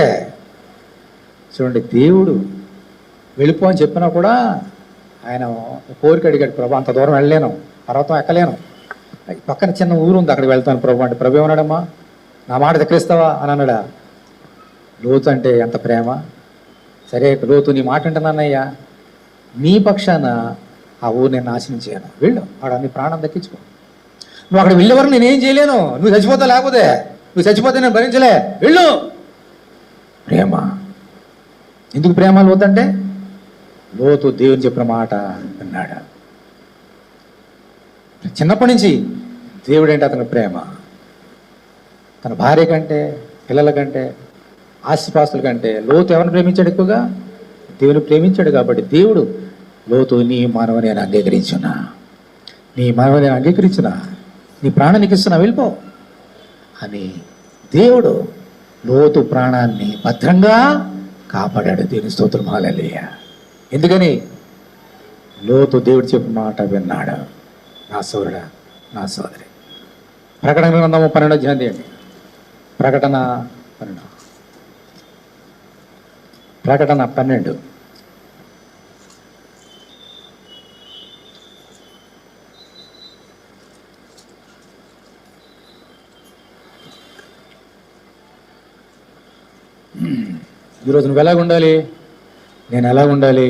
చూడండి, దేవుడు వెళ్ళిపో అని చెప్పినా కూడా ఆయన కోరిక అడిగాడు, ప్రభు అంత దూరం వెళ్ళలేను, పర్వతం ఎక్కలేను, పక్కన చిన్న ఊరు ఉంది, అక్కడికి వెళ్తాను ప్రభు అంటే, ప్రభు ఏమన్నాడమ్మా, నా మాట దగ్గరిస్తావా అని అన్నాడా? లోతు అంటే ఎంత ప్రేమ. సరే లోతు, నీ మాట అంటున్నానయ్యా, నీ పక్షాన ఆ ఊరు నేను నాశనం చేయను, వెళ్ళు, ఆడ నీ ప్రాణం దక్కించుకో. నువ్వు అక్కడ వెళ్ళే వరకు నేనేం చేయలేను, నువ్వు చచ్చిపోతా, లేకపోతే నువ్వు చచ్చిపోతే నేను భరించలే, వెళ్ళు. ప్రేమ. ఎందుకు ప్రేమ లోతు అంటే? లోతు దేవుని చెప్పిన మాట విన్నాడు. చిన్నప్పటి నుంచి దేవుడు అంటే అతని ప్రేమ. తన భార్య కంటే, పిల్లల కంటే, ఆస్తిపాస్తుల కంటే లోతు ఎవరిని ప్రేమించాడు? ఎక్కువగా దేవుని ప్రేమించాడు. కాబట్టి దేవుడు, లోతు నీ మనవని నేను అంగీకరించున్నా, నీ మనవని నేను అంగీకరించున్నా, నీ ప్రాణానికి ఇస్తున్నా, వెళ్ళిపో అని దేవుడు లోతు ప్రాణాన్ని భద్రంగా కాపాడాడు. దేవుని స్తోత్రం, హల్లెలూయా. ఎందుకని? లోతు దేవుడు చెప్పిన మాట విన్నాడు. నా సోదరుడా, నా సోదరి, ప్రకటన గ్రంథము 12వ అధ్యాయం తీయండి. ప్రకటన 12. ఈరోజు నువ్వు ఎలాగ ఉండాలి, నేను ఎలాగ ఉండాలి,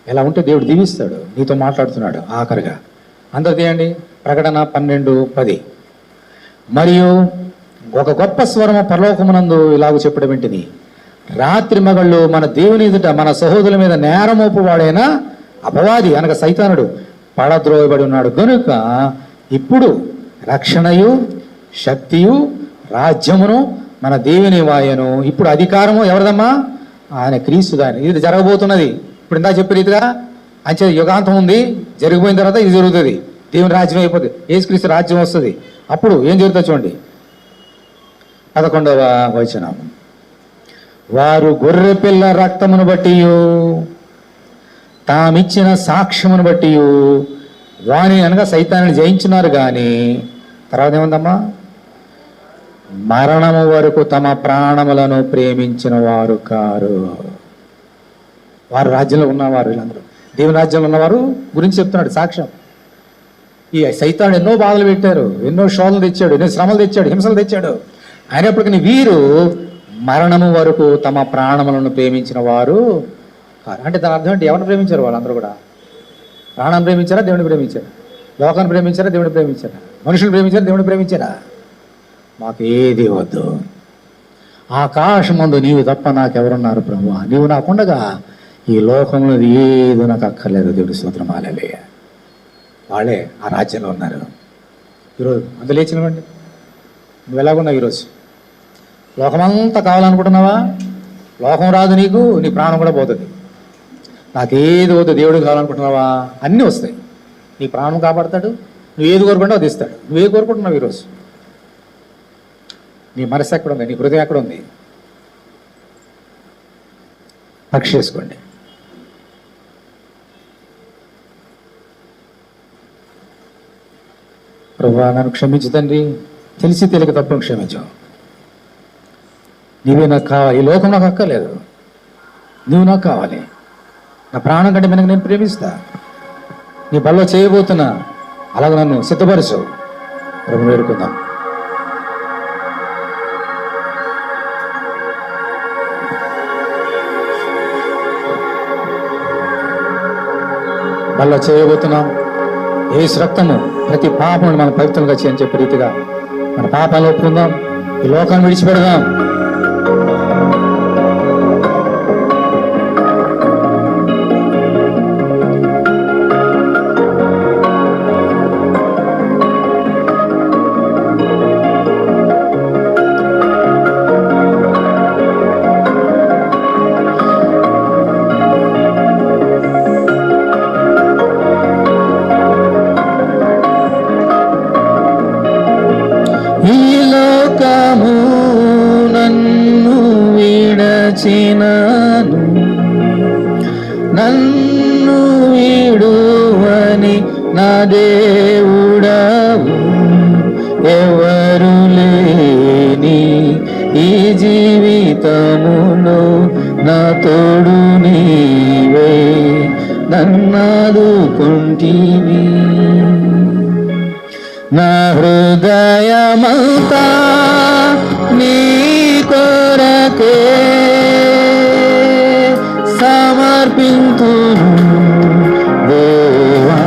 ఎలా ఉంటే దేవుడు దీవిస్తాడు. నీతో మాట్లాడుతున్నాడు. ఆఖరిగా అందరు తీయండి, ప్రకటన 12:10. మరియు ఒక గొప్ప స్వరము పరలోకమునందు ఇలాగ చెప్పడం ఏంటిది, రాత్రి మగళ్ళు మన దేవుని ఎదుట మన సహోదరుల మీద నేరమోపువాడైన అపవాది అనగా సైతానుడు పడద్రోయబడి ఉన్నాడు కనుక ఇప్పుడు రక్షణయు శక్తియు రాజ్యమును మన దేవుని వాయను, ఇప్పుడు అధికారము ఎవరిదమ్మా? ఆయన క్రీస్తుదాని. ఇది జరగబోతున్నది. ఇప్పుడు ఇందా చెప్పే రీతిగా అంచే యుగాంతం ఉంది, జరిగిపోయిన తర్వాత ఇది జరుగుతుంది, దేవుని రాజ్యం అయిపోతుంది, యేసుక్రీస్తు రాజ్యం వస్తుంది. అప్పుడు ఏం జరుగుతుంది చూడండి. 11వ వచనం, వారు గొర్రె పిల్ల రక్తమును బట్టి తామిచ్చిన సాక్ష్యమును బట్టి వాని అనగా సైతాన్ని జయించినారు. కానీ తర్వాత ఏముందమ్మా, మరణము వరకు తమ ప్రాణములను ప్రేమించిన వారు కారు. వారు రాజ్యంలో ఉన్నవారు, వీళ్ళందరూ దేవుని రాజ్యంలో ఉన్నవారు గురించి చెప్తున్నాడు సాక్ష్యం. ఈ సైతాన్ని ఎన్నో బాధలు పెట్టారు, ఎన్నో శోధనలు తెచ్చాడు, ఎన్నో శ్రమలు తెచ్చాడు, హింసలు తెచ్చాడు. అయినప్పటికీ వీరు మరణము వరకు తమ ప్రాణములను ప్రేమించిన వారు కారు. అంటే దాని అర్థం ఏంటి? ఎవరిని ప్రేమించారు? వాళ్ళందరూ కూడా ప్రాణాన్ని ప్రేమించారా? దేవుని ప్రేమించారా? లోకాన్ని ప్రేమించారా? దేవుని ప్రేమించారా? మనుషులు ప్రేమించారా? దేవుని ప్రేమించారా? మాకు ఏది వద్దు, ఆకాశమందు నీవు తప్ప నాకెవరున్నారు ప్రభువా, నీవు నాకుండగా ఈ లోకంలో ఏదో నాకు అక్కర్లేదు. దేవుడి స్తోత్రం, హల్లెలూయా. వాళ్ళే ఆ రాజ్యంలో ఉన్నారు. ఈరోజు అంత లేచినవండి, నువ్వు ఎలాగున్నావు ఈరోజు? లోకమంతా కావాలనుకుంటున్నావా? లోకం రాదు నీకు, నీ ప్రాణం కూడా పోతుంది. నాకేది వద్దు, దేవుడు కావాలనుకుంటున్నావా? అన్నీ వస్తాయి. నీ ప్రాణం కాపాడతాడు, నువ్వు ఏది కోరుకుంటావు అది ఇస్తాడు. నువ్వే కోరుకుంటున్నావు ఈరోజు? నీ మనసు ఎక్కడ ఉంది? నీ హృదయం ఎక్కడ ఉంది? పరీక్ష చేసుకోండి. ప్రభువా నన్ను క్షమించు తండ్రి, తెలిసి తెలియక తప్పును క్షమించు. నీవే నాకు కావాలి, ఈ లోకం నాకు అక్కర్లేదు, నువ్వు నాకు కావాలి. నా ప్రాణం కంటే వెనక నేను ప్రేమిస్తా. నీ బల్లో చేయబోతున్నా, అలాగ నన్ను సిద్ధపరచు. ప్రభు వేడుకుందాం. బల్లో చేయబోతున్నాం. యేసు రక్తము ప్రతి పాపమును మనం పవిత్రంగా చేయని చెప్పే రీతిగా మన పాపాలు ఒప్పుకుందాం, ఈ లోకాన్ని విడిచిపెడదాం. నన్ను వీడువని నా దేవుడవు, ఎవరు లేని ఈ జీవితములో నా తోడు నీవే, నన్నాదుకుంటివి. నా హృదయమంతా నీ కొరకే సమర్పింతును దేవా,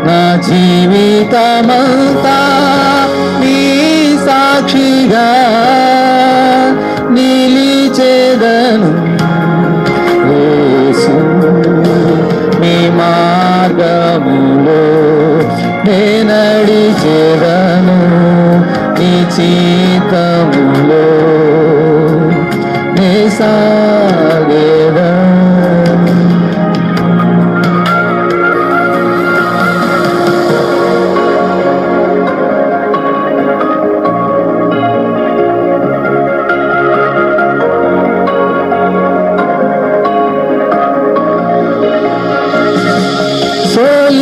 నా జీవితమంతా నీ సాక్షిగా నిలిచెదను. యేసు నీ మార్గములో నే నడిచెదను, నీ చిత్తములో నే సాగెదను.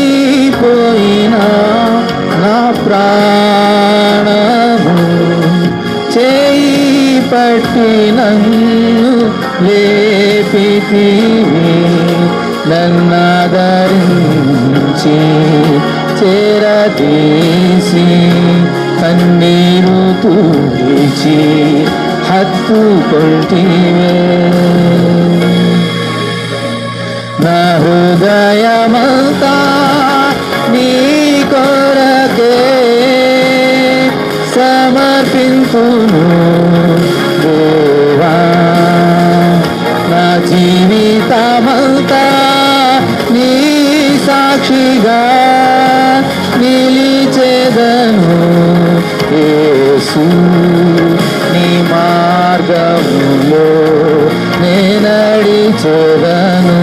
సోలిపోయిన నా ప్రాణము చేయి పట్టి నన్ను లేపితివి, నన్నాదరించి చేరదీసి కన్నీరు తుడిచి హత్తుకొంటివే. నా హృదయమంతా నీ కొరకే సమర్పింతును దేవా, నా జీవితమంతా నీ సాక్షిగా నిలిచెదను. యేసు నీ మార్గములో నే నడిచెదను,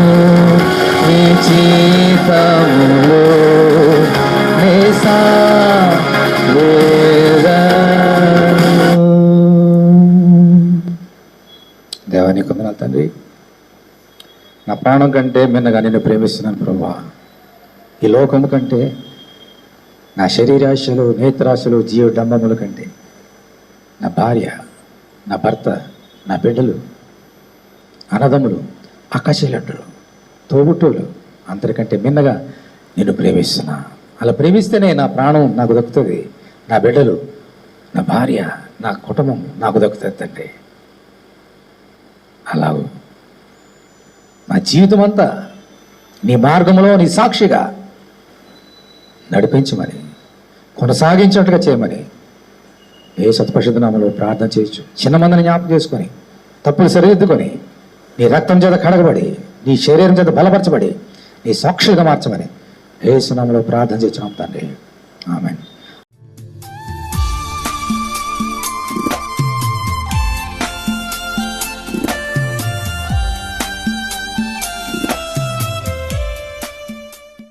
దేవానికి వందనాలు తండ్రి. నా ప్రాణం కంటే మిన్నగా నిన్ను ప్రేమిస్తున్నాను ప్రభువా. ఈ లోకము కంటే, నా శరీరాశలు, నేత్రాశలు, జీవడంబముల కంటే నా భార్య, నా భర్త, నా బిడ్డలు, అన్నదమ్ములు, అక్కచెల్లెళ్ళు, తోబుట్టువులు అందరికంటే మిన్నగా నేను ప్రేమిస్తున్నా. అలా ప్రేమిస్తేనే నా ప్రాణం నాకు దక్కుతుంది, నా బిడ్డలు, నా భార్య, నా కుటుంబం నాకు దక్కుతుంది తండ్రి. అలాగూ నా జీవితం అంతా నీ మార్గంలో నీ సాక్షిగా నడిపించమని, కొనసాగించినట్టుగా చేయమని ఏ సత్పరిశుద్ధనామలో ప్రార్థన చేయొచ్చు. చిన్న మందిని జ్ఞాపకం చేసుకొని, తప్పులు సరిదిద్దుకొని, నీ రక్తం చేత కడగబడి, నీ శరీరం చేత బలపరచబడి, నీ సాక్షులుగా మార్చమని యేసు నామములో ప్రార్థన చేస్తున్నాం తండ్రి. ఆమేన్.